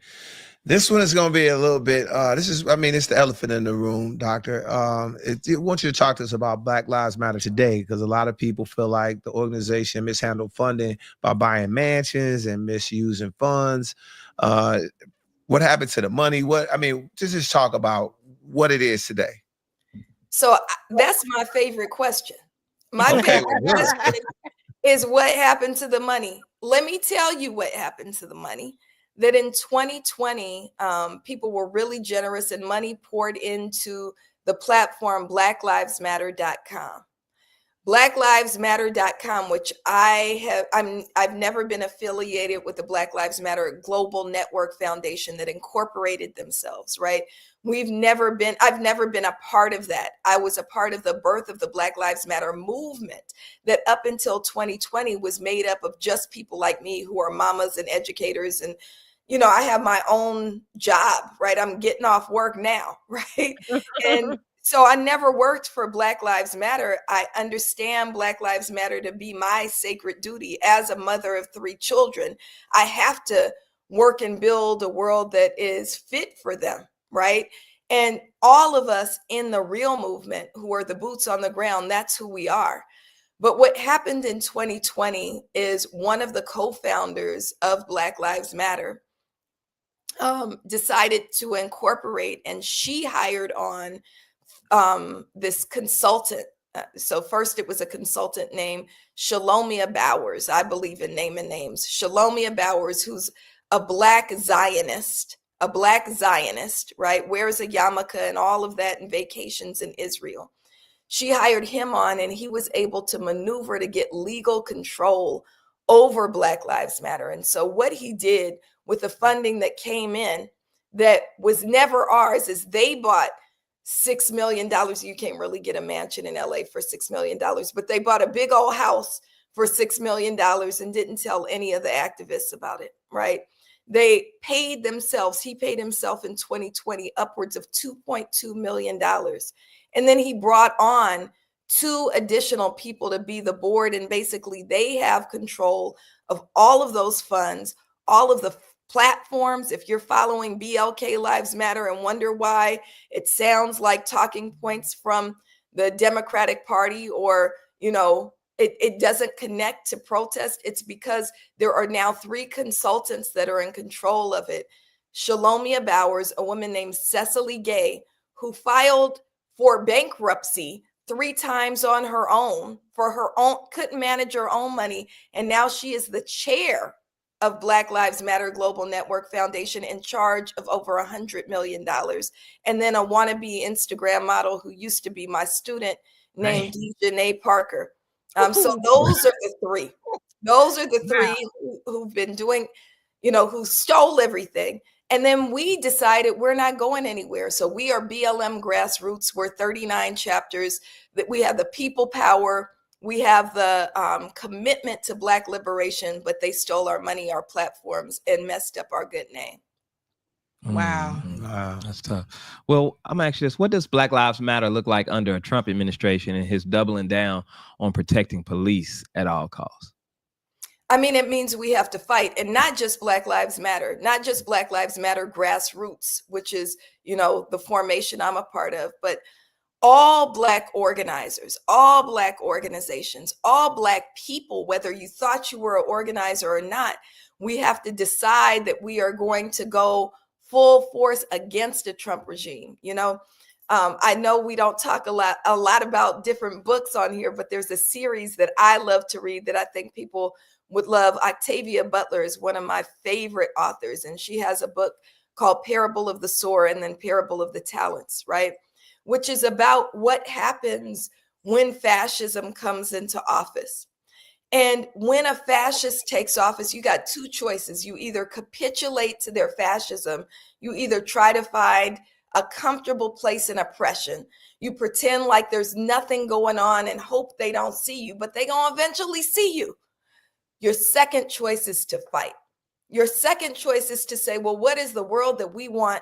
This one is going to be a little bit, it's the elephant in the room, Doctor. I want you to talk to us about Black Lives Matter today, because a lot of people feel like the organization mishandled funding by buying mansions and misusing funds. What happened to the money? Just talk about what it is today. So that's my favorite question. My favorite question is what happened to the money? Let me tell you what happened to the money. That in 2020, people were really generous and money poured into the platform blacklivesmatter.com. blacklivesmatter.com, which I've never been affiliated with the Black Lives Matter Global Network Foundation that incorporated themselves, right? I've never been a part of that. I was a part of the birth of the Black Lives Matter movement that up until 2020 was made up of just people like me who are mamas and educators. And, I have my own job, right? I'm getting off work now, right? And so I never worked for Black Lives Matter. I understand Black Lives Matter to be my sacred duty as a mother of 3 children. I have to work and build a world that is fit for them, right? And all of us in the real movement who are the boots on the ground, that's who we are. But what happened in 2020 is one of the co-founders of Black Lives Matter decided to incorporate, and she hired on this consultant. So first it was a consultant named Shalomia Bowers. I believe in naming names. Shalomia Bowers, who's a Black Zionist, right? Wears a yarmulke and all of that, and vacations in Israel. She hired him on, and he was able to maneuver to get legal control over Black Lives Matter. And so what he did with the funding that came in that was never ours is they bought $6 million. You can't really get a mansion in LA for $6 million, but they bought a big old house for $6 million and didn't tell any of the activists about it, right? They paid themselves. He paid himself in 2020 upwards of $2.2 million. And then he brought on 2 additional people to be the board. And basically they have control of all of those funds, all of the platforms. If you're following BLK Lives Matter and wonder why it sounds like talking points from the Democratic Party, or, it doesn't connect to protest, it's because there are now 3 consultants that are in control of it. Shalomia Bowers, a woman named Cecily Gay, who filed for bankruptcy 3 times on her own, couldn't manage her own money. And now she is the chair of Black Lives Matter Global Network Foundation, in charge of over $100 million. And then a wannabe Instagram model who used to be my student named Dejanay Parker. So those are the 3. Those are the 3 who've been doing, who stole everything. And then we decided we're not going anywhere. So we are BLM Grassroots. We're 39 chapters, that we have the people power. We have the commitment to Black liberation, but they stole our money, our platforms, and messed up our good name. Wow. Wow, that's tough. Well, I'm actually this. What does Black Lives Matter look like under a Trump administration and his doubling down on protecting police at all costs? I mean, it means we have to fight, and not just Black Lives Matter, not just Black Lives Matter Grassroots, which is, the formation I'm a part of, but all Black organizers, all Black organizations, all Black people, whether you thought you were an organizer or not, we have to decide that we are going to go full force against the Trump regime. You know, I know we don't talk a lot about different books on here, but there's a series that I love to read that I think people would love. Octavia Butler is one of my favorite authors, and she has a book called Parable of the Sower and then Parable of the Talents, right? Which is about what happens when fascism comes into office. And when a fascist takes office, you got two choices. You either capitulate to their fascism, you either try to find a comfortable place in oppression, you pretend like there's nothing going on and hope they don't see you, but they're going to eventually see you. Your second choice is to fight. Your second choice is to say, well, what is the world that we want?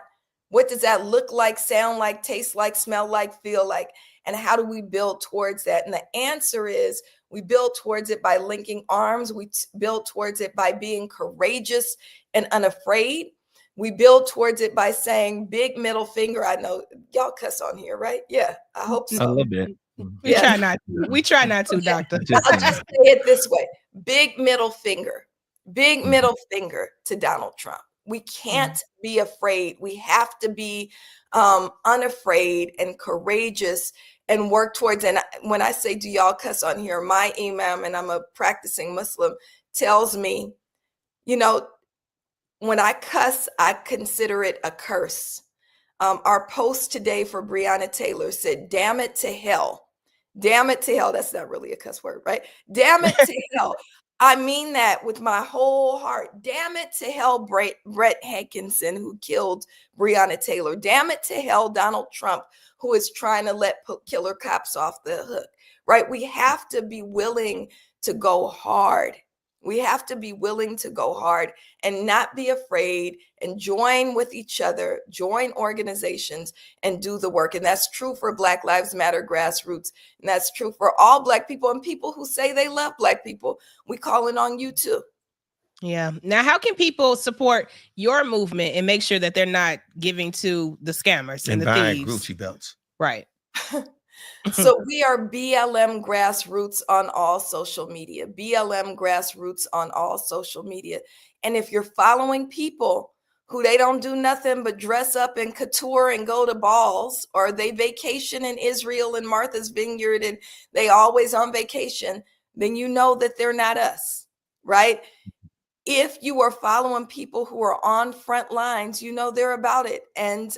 What does that look like, sound like, taste like, smell like, feel like? And how do we build towards that? And the answer is we build towards it by linking arms. We build towards it by being courageous and unafraid. We build towards it by saying big middle finger. I know y'all cuss on here, right? Yeah, I hope so. A little bit. We try not to. We try not to, Doctor. I'll just say it this way. Big middle finger. Big middle finger to Donald Trump. We can't be afraid. We have to be unafraid and courageous and work towards. And when I say, do y'all cuss on here, my imam, and I'm a practicing Muslim, tells me, you know, when I cuss, I consider it a curse. Our post today for Breonna Taylor said, damn it to hell. Damn it to hell. That's not really a cuss word, right? Damn it to hell. I mean that with my whole heart. Damn it to hell, Brett Hankinson, who killed Breonna Taylor. Damn it to hell, Donald Trump, who is trying to let killer cops off the hook, right? We have to be willing to go hard. We have to be willing to go hard and not be afraid and join with each other, join organizations and do the work. And that's true for Black Lives Matter Grassroots. And that's true for all Black people and people who say they love Black people. We calling on you too. Yeah. Now, how can people support your movement and make sure that they're not giving to the scammers and the buying thieves? Gucci belts? Right. So we are BLM Grassroots on all social media, BLM Grassroots on all social media. And if you're following people who they don't do nothing but dress up in couture and go to balls, or they vacation in Israel and Martha's Vineyard and they always on vacation, then you know that they're not us, right? If you are following people who are on front lines, you know they're about it. And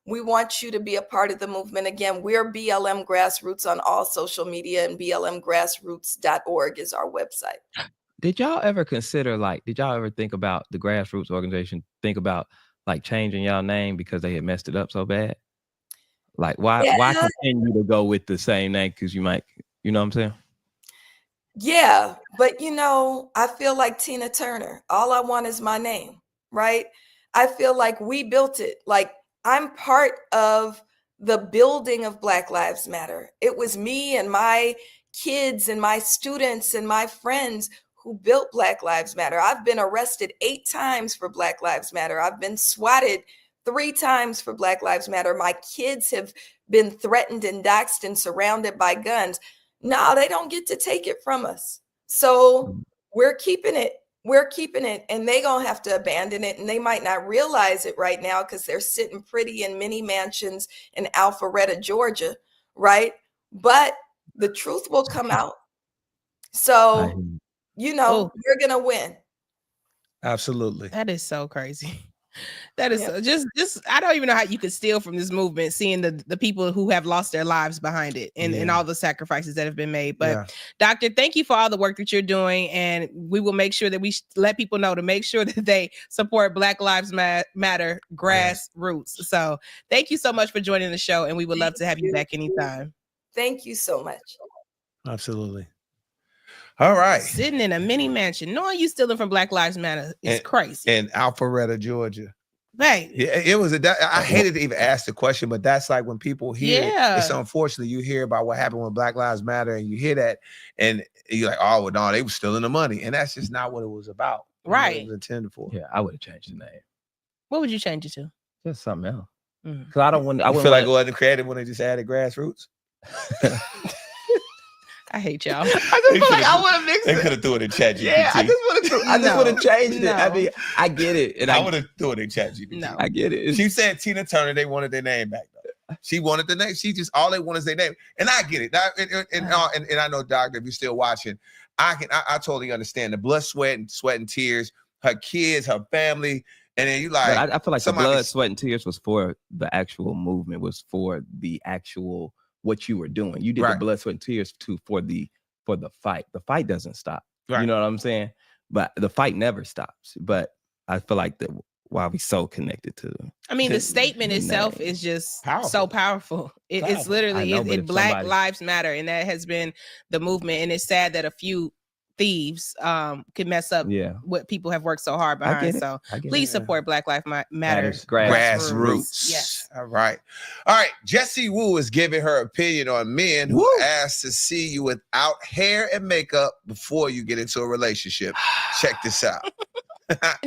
we want you to be a part of the movement. Again, we're BLM Grassroots on all social media, and blmgrassroots.org is our website. Did y'all ever consider, did y'all ever think about the Grassroots organization, think about changing y'all name because they had messed it up so bad? Why continue to go with the same name? Because you might, you know what I'm saying? Yeah, but I feel like Tina Turner. All I want is my name, right? I feel like we built it. I'm part of the building of Black Lives Matter. It was me and my kids and my students and my friends who built Black Lives Matter. I've been arrested 8 times for Black Lives Matter. I've been swatted 3 times for Black Lives Matter. My kids have been threatened and doxxed and surrounded by guns. No, they don't get to take it from us. So we're keeping it. We're keeping it, and they gonna have to abandon it, and they might not realize it right now because they're sitting pretty in mini mansions in Alpharetta, Georgia, right? But the truth will come out. So, we're gonna win. Absolutely. That is so crazy. That is just I don't even know how you could steal from this movement, seeing the people who have lost their lives behind it and all the sacrifices that have been made. But Doctor, thank you for all the work that you're doing, and we will make sure that we let people know to make sure that they support Black Lives Matter Grassroots. So thank you so much for joining the show, and we would love to have you back anytime. Thank you so much. Absolutely. All right. Sitting in a mini mansion, knowing you stealing from Black Lives Matter is crazy. In Alpharetta, Georgia. Right. Yeah, it was. I hated to even ask the question, but that's when people hear. It's unfortunately you hear about what happened with Black Lives Matter, and you hear that, and you're like, oh, well, no, they were stealing the money, and that's just not what it was about. Right. What it was intended for. Yeah, I would have changed the name. What would you change it to? Just something else. Because I don't want. I I wouldn't feel like wanna- go ahead and create it when they just added Grassroots. I hate y'all. I just feel like I want to mix They it. could have threw it in ChatGPT. Yeah, I just want to. I just No, want to change it. no. I mean, I get it, and I would have threw it in ChatGPT. No. I get it. It's- She said Tina Turner, they wanted their name back though. She wanted the name. She just all they want is their name. And I get it. And I know, Doctor, if you're still watching, I totally understand the blood, sweat and tears, her kids, her family. And then you like, But I feel like the somebody- blood, sweat, and tears was for the actual movement, was for the actual what you were doing. You did Right. the blood, sweat, and tears for the fight. The fight doesn't stop. Right. You know what I'm saying? But the fight never stops. But I feel like that why we so connected to them. I mean, the The statement itself name. is just Powerful. so powerful. It's Powerful. literally I know, but it if Black somebody- Lives Matter, and that has been the movement. And it's sad that a few thieves could mess up Yeah. what people have worked so hard I behind. get it. So I get please it. support Black Lives Matter. Matters. Grassroots. Yes. All right. All right. Jessie Wu is giving her opinion on men who ask to see you without hair and makeup before you get into a relationship. Check this out.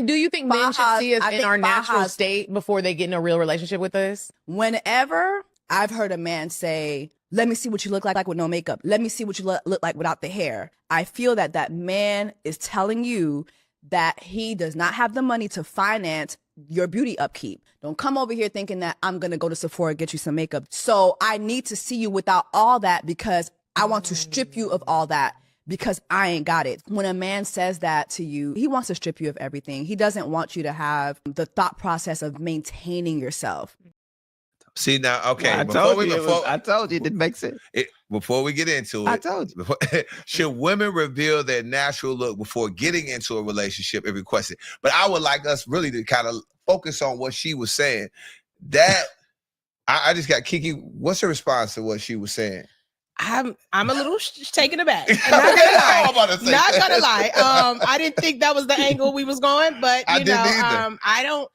Do you think men should see us I in think our natural Baja's- state before they get in a real relationship with us? Whenever I've heard a man say, let me see what you look like with no makeup. Let me see what you look like without the hair. I feel that that man is telling you that he does not have the money to finance your beauty upkeep. Don't come over here thinking that I'm going to go to Sephora and get you some makeup. So I need to see you without all that because I want to strip you of all that because I ain't got it. When a man says that to you, he wants to strip you of everything. He doesn't want you to have the thought process of maintaining yourself. See now, okay. I before told we you. I told you it didn't make sense. before we get into I it, told you. should women reveal their natural look before getting into a relationship if requested? But I would like us really to kind of focus on what she was saying. That I just got Kiki. What's your response to what she was saying? I'm a little taken aback. I'm not gonna lie. I'm about to say Not that. gonna lie. I didn't think that was the angle we was going, but I you didn't know, either.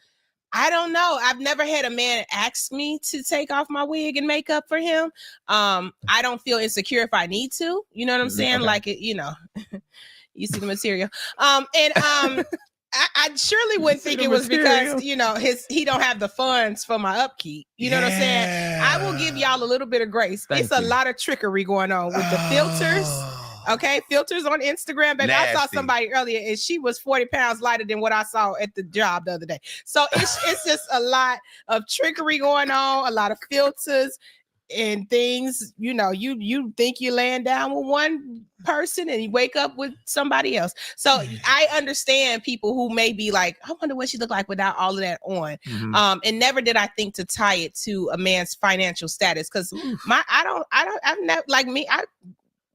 I don't know. I've never had a man ask me to take off my wig and makeup for him. I don't feel insecure if I need to. You know what I'm saying? Okay. Like it, you know, you see the material. I surely wouldn't think it was because, you know, he don't have the funds for my upkeep. You know what I'm saying? I will give y'all a little bit of grace. Thank It's a you. lot of trickery going on with the filters. Okay, filters on Instagram, baby. I saw Nasty. somebody earlier and she was 40 pounds lighter than what I saw at the job the other day. So it's just a lot of trickery going on, a lot of filters and things. You know, you think you're laying down with one person and you wake up with somebody else. So I understand people who may be like, I wonder what she looked like without all of that on. Mhm. And never did I think to tie it to a man's financial status because I've never like me.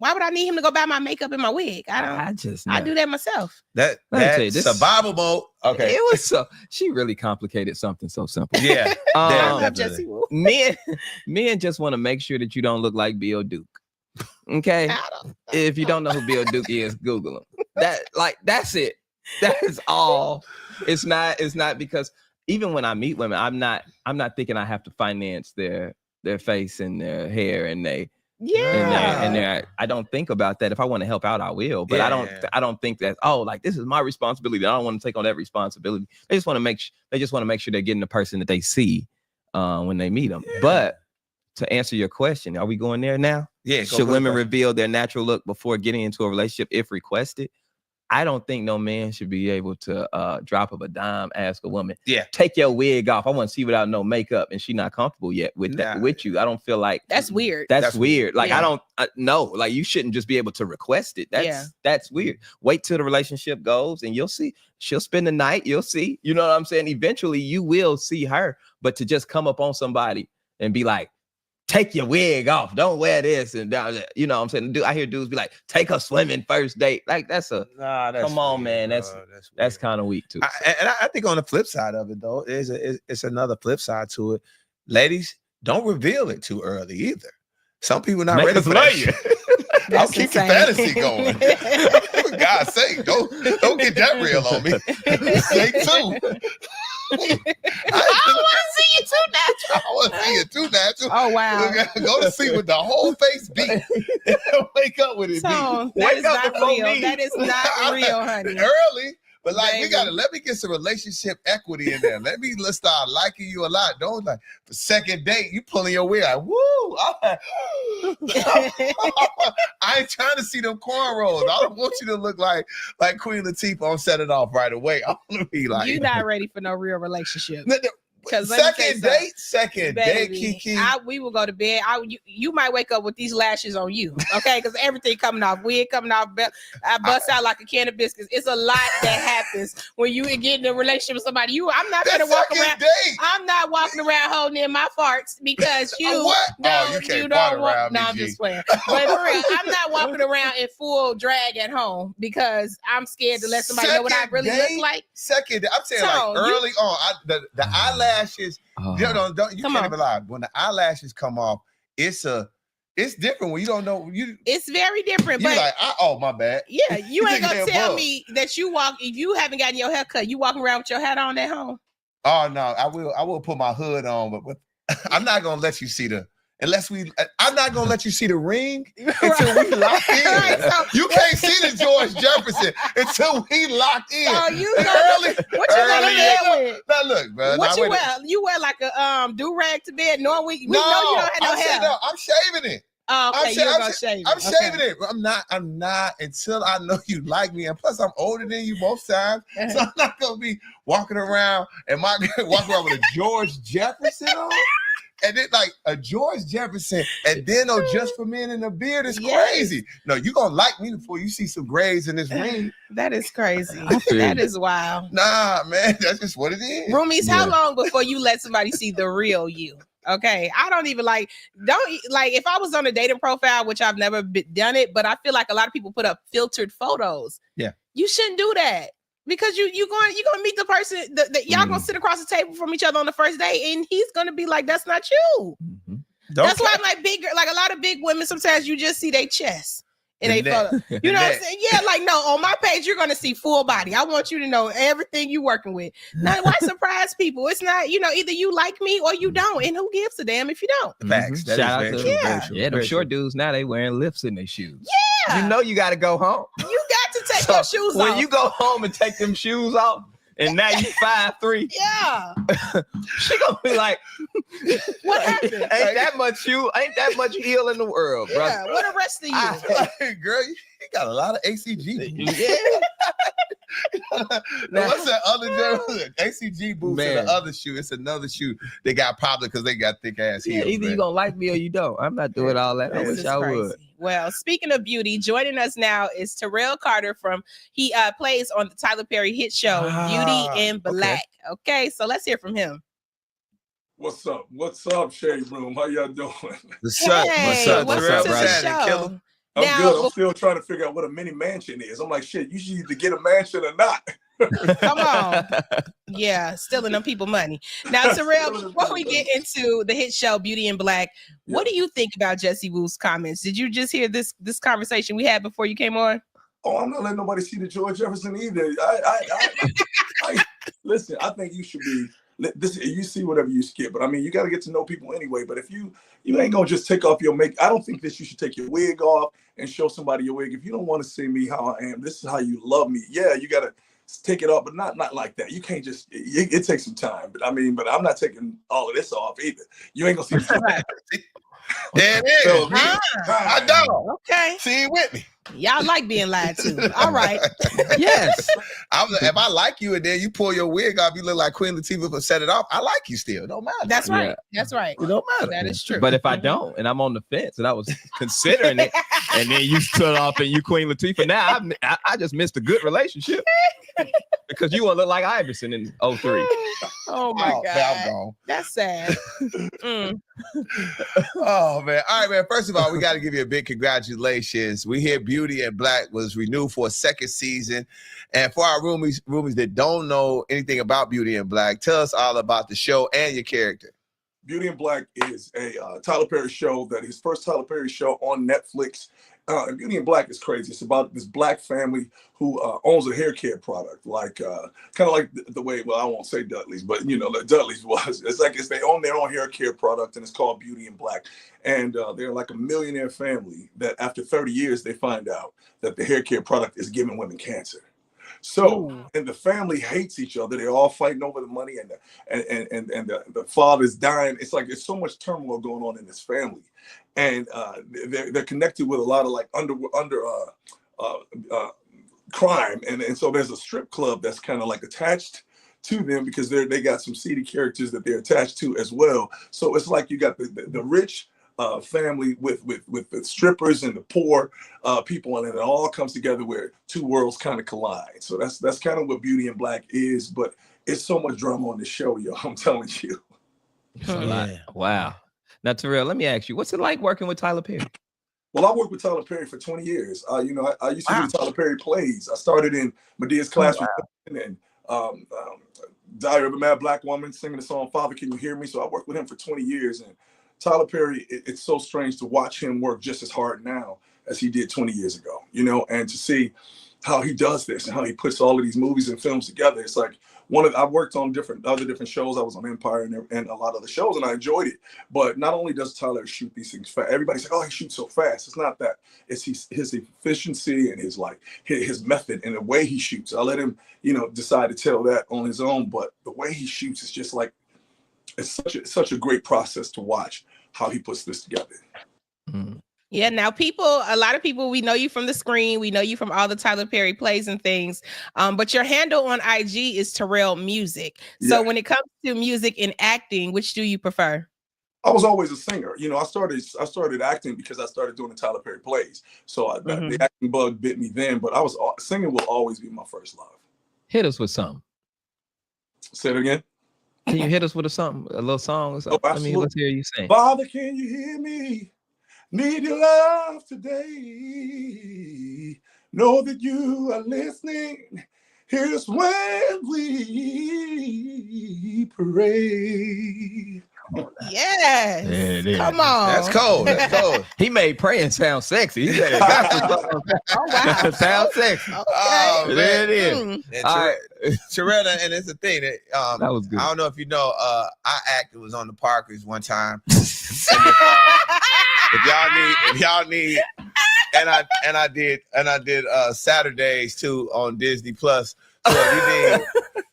Why would I need him to go buy my makeup and my wig? I do that myself. That Let me tell you, that's this- survival mode. Okay. It was so she really complicated something so simple. Yeah. I'm definitely. Jessie Wu. Men just want to make sure that you don't look like Bill Duke. Okay. I don't- If you don't know who Bill Duke is, Google him. That's it. That is all. It's not because even when I meet women, I'm not thinking I have to finance their face and their hair and Yeah. I don't think about that. If I want to help out, I will. But Yeah. I don't think that, oh, like this is my responsibility. I don't want to take on that responsibility. They just want to make sure they're getting the person that they see when they meet them. But to answer your question, are we going there now? Yeah. Should women reveal their natural look before getting into a relationship if requested? I don't think no man should be able to drop of a dime, ask a woman, Yeah. take your wig off. I want to see without no makeup, and she's not comfortable yet with that Nah. with you. I don't feel like That's weird. that's weird. Like Yeah. I don't know. Like you shouldn't just be able to request it. That's weird. Wait till the relationship goes, and you'll see. She'll spend the night. You'll see. You know what I'm saying? Eventually, you will see her. But to just come up on somebody and be like, take your wig off. Don't wear this. And you know what I'm saying? I hear dudes be like, take a swimming first date. Like that's come on, man. That's kind of weak too. I think on the flip side of it, though, it's another flip side to it. Ladies, don't reveal it too early either. Some people not Make ready us for that love shit. I'll That's keep the insane. fantasy going. For God's sake, don't get that real on me. Say two. I don't want to see you too natural. I want to see you too natural. Oh wow. Go to sleep with the whole face beat. Wake up with it Tone, beat. that Wake is up not before real. me. That is not real, honey. Early, But like, Baby. let me get some relationship equity in there. Let's start liking you a lot. Don't like the second date, you pulling your wig like, woo. I ain't trying to see them cornrows. I don't want you to look like Queen Latifah on Set It Off right away. I want to be like, You're not ready for no real relationship. Because second date, Kiki. We will go to bed. You might wake up with these lashes on you, okay? Because everything coming off, wig coming off, I bust out like a can of biscuits. It's a lot that happens when you get in a relationship with somebody. I'm not gonna walk around. I'm not walking around holding in my farts because you. What? You don't want. No, I'm just playing. But for real, I'm not walking around in full drag at home because I'm scared to let somebody know what I really look like. Second, I'm saying like early on, the eyelashes. You can't even lie. When the eyelashes come off, it's different when you don't know. It's very different. You're but like, oh my bad. Yeah, you ain't gonna tell me that if you haven't gotten your hair cut, you walking around with your hat on at home. Oh no, I will put my hood on, but I'm not gonna let you see I'm not gonna let you see the ring until we lock in. Right, so you can't see the George Jefferson until we locked in. So you know what you gonna wear with? Now look, bro. What you wear? You wear like a do rag to bed, knowing we know you don't have no hair. No, I'm shaving it. Oh, okay, you're gonna shave it. I'm shaving it. I'm not until I know you like me. And plus, I'm older than you both times. So I'm not gonna be walking around with a George Jefferson on. And then like a George Jefferson, and then Just for Men in a beard is crazy. No, you gonna like me before you see some grays in this ring. That is crazy. That is wild. Nah, man, that's just what it is. Roomies, how long before you let somebody see the real you? Okay, I don't even if I was on a dating profile, which I've never done it, but I feel like a lot of people put up filtered photos. Yeah, you shouldn't do that. Because you're gonna meet the person that y'all gonna sit across the table from each other on the first day, and he's gonna be like, "That's not you." Mm-hmm. That's why I'm like bigger. Like a lot of big women, sometimes you just see their chest in a photo. You know what I'm saying? Yeah, like no, on my page you're gonna see full body. I want you to know everything you're working with. Now, why surprise people? It's not either you like me or you don't, and who gives a damn if you don't? Facts. Shout out to them short dudes now. They wearing lifts in their shoes. Yeah, you know you got to go home. You got to take your shoes off. When you go home and take them shoes off, and now you 5'3". Yeah, she gonna be like, "What happened? Ain't that much heel in the world, bro? Yeah, what the rest of you? Girl, you got a lot of ACG. Yeah. What's that other ACG boots and the other shoe? It's another shoe they got popular because they got thick ass heels. Either you gonna like me or you don't. I'm not doing all that. I wish I would. Well, speaking of beauty, joining us now is Terrell Carter he plays on the Tyler Perry hit show Beauty in Black. Okay, so let's hear from him. What's up? What's up, Shade Room? How y'all doing? What's up? Terrell? I'm good. I'm still trying to figure out what a mini mansion is. I'm like, shit, you should either get a mansion or not. Come on. Yeah, stealing them people money. Now, Terrell, before we get into the hit show Beauty in Black, what do you think about Jesse Wu's comments? Did you just hear this conversation we had before you came on? Oh, I'm not letting nobody see the George Jefferson either. Listen, I think you should be you see whatever you skip, but I mean, you got to get to know people anyway. But if you ain't gonna just take off your makeup, I don't think that you should take your wig off and show somebody your wig. If you don't want to see me how I am, this is how you love me. Yeah, you got to take it off, but not like that. You can't just. It takes some time, but I'm not taking all of this off either. You ain't gonna see. There it is. I don't. Okay. See it with me. Y'all like being lied to. All right. Yes. If I like you and then you pull your wig off, you look like Queen Latifah for Set It Off. I like you still. Don't matter. That's right. That's right. It don't matter. That is true. But if I don't, and I'm on the fence, and I was considering it, and then you stood off and you Queen Latifah, now I just missed a good relationship because you want to look like Iverson in 03. Oh my God. That's sad. Oh man. All right, man. First of all, we got to give you a big congratulations. We hear Beauty in Black was renewed for a second season. And for our roomies that don't know anything about Beauty in Black, tell us all about the show and your character. Beauty in Black is a Tyler Perry show that his first Tyler Perry show on Netflix. And Beauty in Black is crazy. It's about this black family who owns a hair care product, like kind of like the way, well, I won't say Dudley's, but like Dudley's was. It's like they own their own hair care product, and it's called Beauty in Black. And they're like a millionaire family that after 30 years, they find out that the hair care product is giving women cancer. So, and the family hates each other. They're all fighting over the money, and the father's dying. It's like there's so much turmoil going on in this family, and they're connected with a lot of like under crime, and so there's a strip club that's kind of like attached to them because they got some seedy characters that they're attached to as well. So it's like you got the rich family with the strippers and the poor people, and it all comes together where two worlds kind of collide. So that's kind of what Beauty in Black is, but it's so much drama on the show, yo. I'm telling you. Yeah. Wow. Now, Terrell, let me ask you, what's it like working with Tyler Perry? Well, I worked with Tyler Perry for 20 years. I used to do Tyler Perry plays. I started in Medea's classroom and Diary of a Mad Black Woman, singing the song "Father, Can You Hear Me?" So I worked with him for 20 years. And Tyler Perry, it's so strange to watch him work just as hard now as he did 20 years ago, and to see how he does this and how he puts all of these movies and films together. It's like I worked on other different shows. I was on Empire and a lot of the shows, and I enjoyed it. But not only does Tyler shoot these things fast, everybody's like, "Oh, he shoots so fast." It's not that. It's his efficiency and his method and the way he shoots. I let him, decide to tell that on his own. But the way he shoots is just like, it's such a great process to watch how he puts this together. Mm. Yeah, now a lot of people, we know you from the screen. We know you from all the Tyler Perry plays and things. But your handle on IG is Terrell Music. So when it comes to music and acting, which do you prefer? I was always a singer. I started acting because I started doing the Tyler Perry plays. So the acting bug bit me then, but singing will always be my first love. Hit us with something. Say it again. Can you hit us with a little song or something? Absolutely. Let's hear you sing. Father, can you hear me? Need your love today. Know that you are listening. Here's when we pray. Yes. There it is. Come on. That's cold. That's cold. He made praying sound sexy. He said, oh, wow. Sound sexy. Okay. Oh, man. There it is. And All right. Terrell, and it's the thing that That was good. I don't know if you know, I acted was on the Parkers one time. If y'all need, and I did Saturdays too on Disney Plus. So if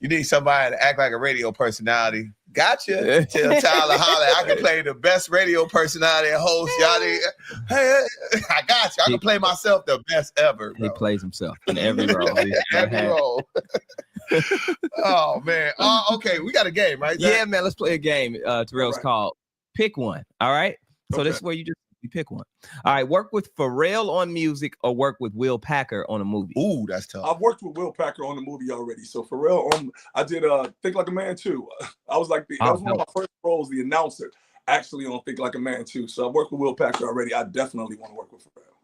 you need somebody to act like a radio personality, gotcha. Tell Tyler Halle I can play the best radio personality and host. Y'all need, hey, I got you. I can play myself the best ever. Bro. He plays himself in every role. Every role. Oh man. Okay, we got a game, right? Yeah, man. Let's play a game. Terrell's called Pick One. All right. So this is where you pick one. All right. Work with Pharrell on music or work with Will Packer on a movie. Ooh, that's tough. I've worked with Will Packer on the movie already. So Pharrell, I did Think Like a Man too. I was like that was one of my first roles, the announcer, actually on Think Like a Man too. So I've worked with Will Packer already. I definitely want to work with Pharrell.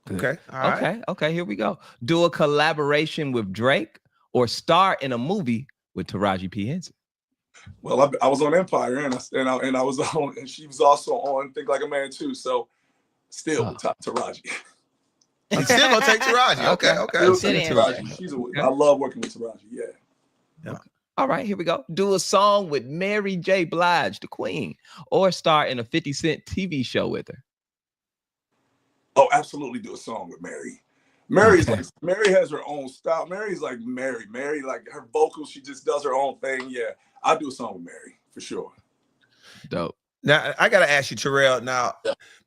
Good. Okay. All right. Okay. Here we go. Do a collaboration with Drake or star in a movie with Taraji P. Henson. Well, I was on Empire and I was on, and she was also on Think Like a Man too. So still Taraji. You still gonna take Taraji? Okay. Taraji. I love working with Taraji. Yeah. All right, here we go. Do a song with Mary J. Blige, the Queen, or star in a 50 Cent TV show with her. Oh, absolutely, do a song with Mary. Mary has her own style. Mary's like Mary. Mary, like her vocals, she just does her own thing. Yeah, I'll do a song with Mary for sure. Dope. Now I gotta ask you, Terrell. Now,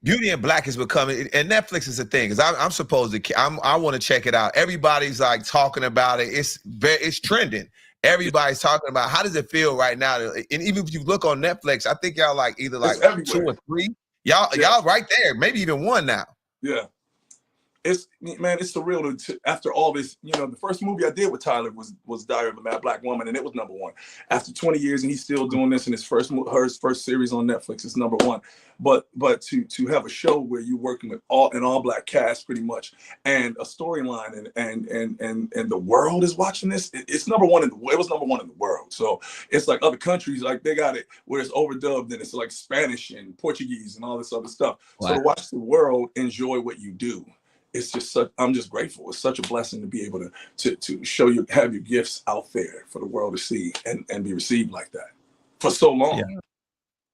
Beauty in Black is becoming, and Netflix is a thing. Because I'm supposed to, I want to check it out. Everybody's like talking about it. It's trending. Everybody's talking about. How does it feel right now? And even if you look on Netflix, I think y'all like either like 2 or 3. Y'all right there. Maybe even 1 now. Yeah. It's surreal to after all this, the first movie I did with Tyler was Diary of a Mad Black Woman, and it was #1. After 20 years, and he's still doing this, and her first series on Netflix is #1. But to have a show where you're working with an all black cast pretty much, and a storyline, and the world is watching this, it's #1 it was #1 in the world. So it's like other countries, like they got it where it's overdubbed and it's like Spanish and Portuguese and all this other stuff. Wow. So to watch the world enjoy what you do. It's just I'm just grateful. It's such a blessing to be able to show you, have your gifts out there for the world to see and be received like that for so long.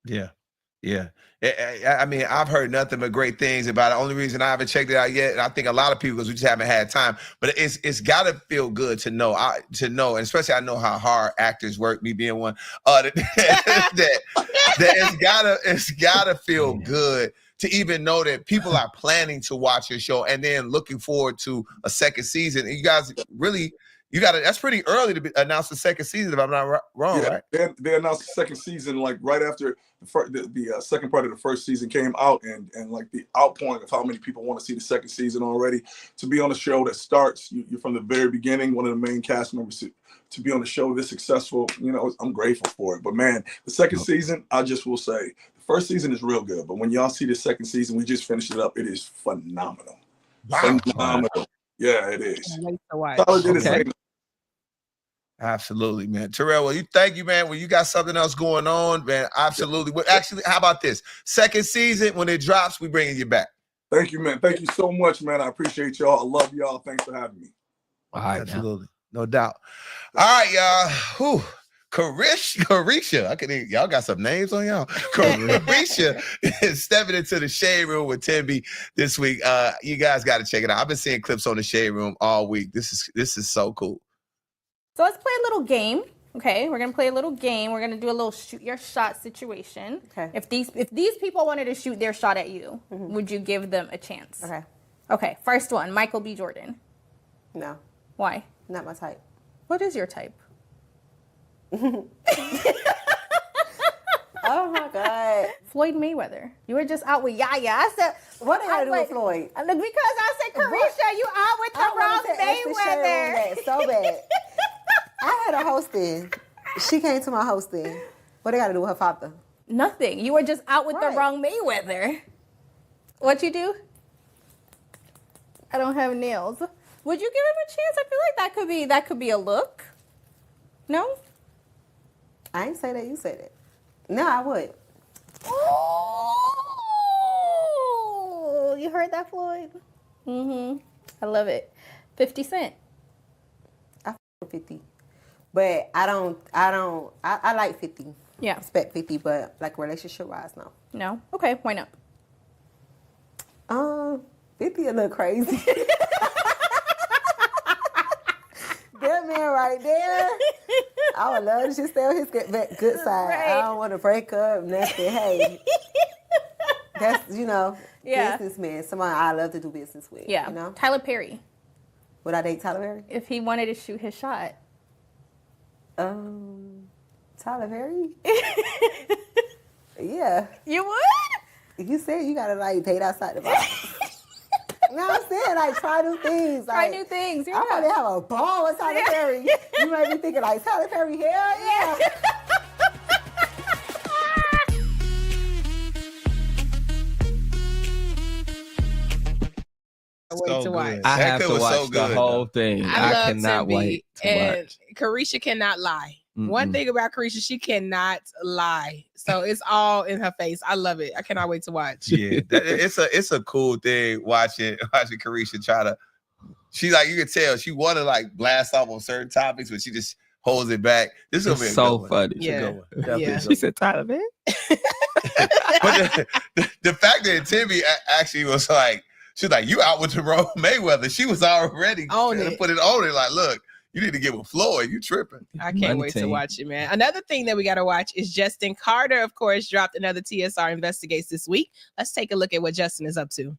Yeah. Yeah. I mean, I've heard nothing but great things about it. The only reason I haven't checked it out yet, and I think a lot of people, because we just haven't had time, but it's got to feel good to know, and especially I know how hard actors work, me being one, that it's gotta feel good to even know that people are planning to watch your show and then looking forward to a second season. And you guys really, that's pretty early to announce the second season, if I'm not wrong, yeah, right? They announced the second season like right after the second part of the first season came out, and like the outpouring of how many people want to see the second season already. To be on a show that starts, you're from the very beginning, one of the main cast members, to be on a show this successful, I'm grateful for it. But man, the second season, I just will say, the first season is real good, but when y'all see the second season, we just finished it up. It is phenomenal. Wow. Phenomenal. Yeah, it is. Can't wait to watch. Tyler did his thing. Absolutely, man. Terrell, thank you, man. Well, you got something else going on, man. Absolutely. Well, actually, how about this? Second season, when it drops, we bringing you back. Thank you, man. Thank you so much, man. I appreciate y'all. I love y'all. Thanks for having me. All right, absolutely. No doubt. All right, y'all. Caresha. Y'all got some names on y'all. Caresha is stepping into the Shade Room with Timby this week. You guys got to check it out. I've been seeing clips on the Shade Room all week. This is so cool. So let's play a little game. Okay, we're gonna play a little game. We're gonna do a little shoot your shot situation. Okay. If these people wanted to shoot their shot at you, would you give them a chance? Okay. Okay. First one, Michael B. Jordan. No. Why? Not my type. What is your type? Oh my God. Floyd Mayweather. You were just out with Yaya. I said, what did I do with Floyd? Because I said, Caresha, you out with the wrong Mayweather. So bad. I had a hosting. She came to my hosting. What they got to do with her father? Nothing. You were just out with the wrong Mayweather. What you do? I don't have nails. Would you give him a chance? I feel like that could be a look. No? I ain't say that. You said it. No, I would. Oh, you heard that, Floyd? I love it. 50 Cent. I 50. But I like 50. Yeah. I respect 50, but like relationship-wise, no. No? Okay, why not? 50 a little crazy. That man right there, I would love to just stay on his good side. Right. I don't want to break up, nothing. Hey, that's, businessman, someone I love to do business with. Yeah. Tyler Perry. Would I date Tyler Perry? If he wanted to shoot his shot. Tyler Perry? Yeah. You would? You said you got to, date outside the box. You know what I'm saying? Try new things. Try new things. Yeah. I probably have a ball with Tyler Perry. You might be thinking, Tyler Perry, hell yeah. I have to watch the whole thing. I cannot wait to watch. Caresha cannot lie. One thing about Caresha, she cannot lie. So it's all in her face. I love it. I cannot wait to watch. Yeah, it's a cool thing watching Caresha try to. She you can tell she want to blast off on certain topics, but she just holds it back. This is gonna be so funny. Yeah. She said, Tyler, man. But the fact that Timmy actually was she's you out with the wrong Mayweather. She was already on it. Put it on it. Look. You need to get with Floyd. You tripping. I can't wait to watch it, man. Another thing that we got to watch is Justin Carter, of course, dropped another TSR Investigates this week. Let's take a look at what Justin is up to.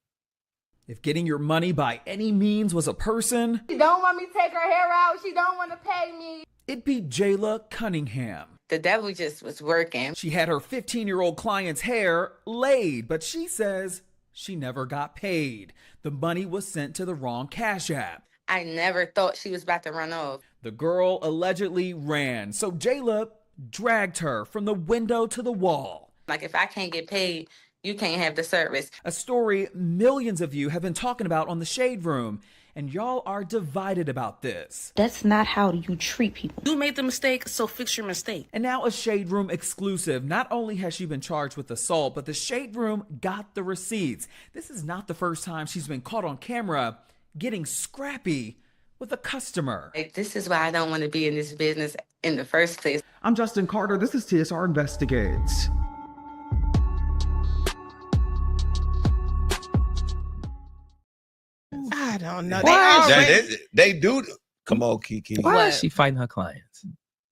If getting your money by any means was a person, she don't want me to take her hair out. She don't want to pay me. It'd be Jayla Cunningham. The devil just was working. She had her 15-year-old client's hair laid, but she says she never got paid. The money was sent to the wrong Cash App. I never thought she was about to run off. The girl allegedly ran, so Jayla dragged her from the window to the wall. If I can't get paid, you can't have the service. A story millions of you have been talking about on the Shade Room, and y'all are divided about this. That's not how you treat people. You made the mistake, so fix your mistake. And now a Shade Room exclusive. Not only has she been charged with assault, but the Shade Room got the receipts. This is not the first time she's been caught on camera getting scrappy with a customer. This is why I don't want to be in this business in the first place. I'm Justin Carter. This is TSR Investigates. I don't know. They do. Come on, Kiki. Why is she fighting her clients?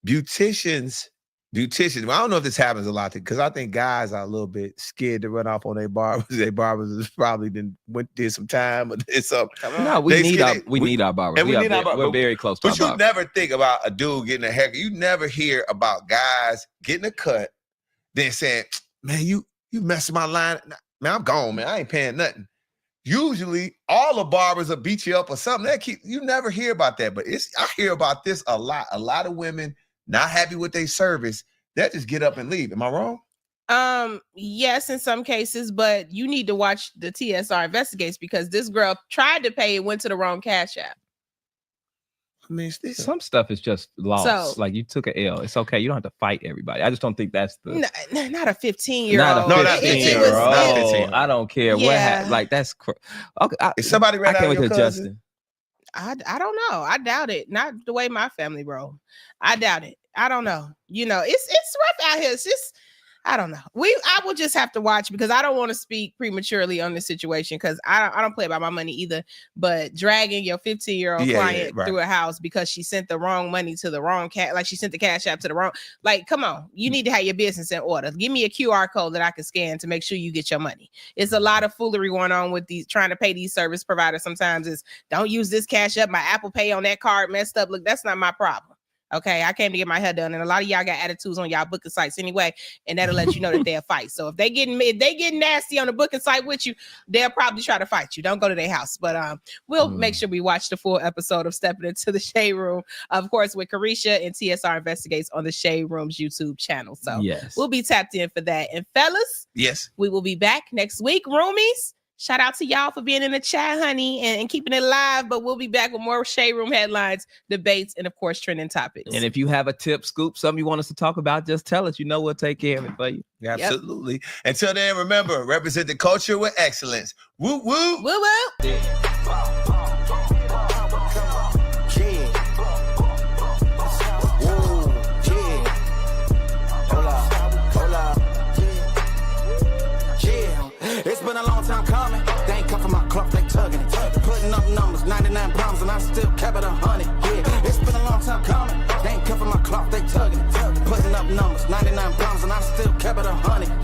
Beauticians. Well, I don't know if this happens a lot because I think guys are a little bit scared to run off on their barbers. Their barbers probably did some time or did something. No, we need our barbers. And We're very close to our barbers. But you never think about a dude getting a haircut. You never hear about guys getting a cut, then saying, "Man, you messing my line. Man, I'm gone, man. I ain't paying nothing." Usually, all the barbers will beat you up or something. You never hear about that, but I hear about this a lot. A lot of women not happy with their service, that just get up and leave. Am I wrong? Yes, in some cases, but you need to watch the TSR investigates because this girl tried to pay and went to the wrong Cash App. I mean, some stuff is just lost. So, like you took an L. It's okay. You don't have to fight everybody. I just don't think that's the not a 15-year-old. Not a 15-year-old. I don't care what happened. Like that's okay. Is somebody ran out of your cousin? I don't know. I doubt it. Not the way my family roll. I doubt it. I don't know. You know, it's rough out here. It's just, I don't know. I will just have to watch because I don't want to speak prematurely on this situation because I don't play about my money either. But dragging your 15-year-old client through a house because she sent the wrong money to the wrong like she sent the Cash App to the wrong, like, come on, you need to have your business in order. Give me a QR code that I can scan to make sure you get your money. It's a lot of foolery going on with these trying to pay these service providers. Sometimes it's don't use this Cash App. My Apple Pay on that card messed up. Look, that's not my problem. Okay, I came to get my hair done, and a lot of y'all got attitudes on y'all booking sites anyway, and that'll let you know that they'll fight. So if they get nasty on the booking site with you, they'll probably try to fight you. Don't go to their house. But we'll make sure we watch the full episode of Stepping Into the Shade Room, of course, with Caresha and TSR Investigates on the Shade Room's YouTube channel. So we'll be tapped in for that. And fellas, yes, we will be back next week. Roomies, shout out to y'all for being in the chat, honey, and keeping it live. But we'll be back with more Shade Room headlines, debates, and of course, trending topics. And if you have a tip, scoop, something you want us to talk about, just tell us. You know, we'll take care of it for you. Yeah, absolutely. Yep. Until then, remember, represent the culture with excellence. Woo, woo. Woo, woo. It's been a long time coming. They ain't come from my cloth, they tugging it. Putting up numbers, 99 problems, and I still kept it 100. Yeah, it's been a long time coming. They ain't come from my cloth, they tugging it. Putting up numbers, 99 problems, and I still kept it 100.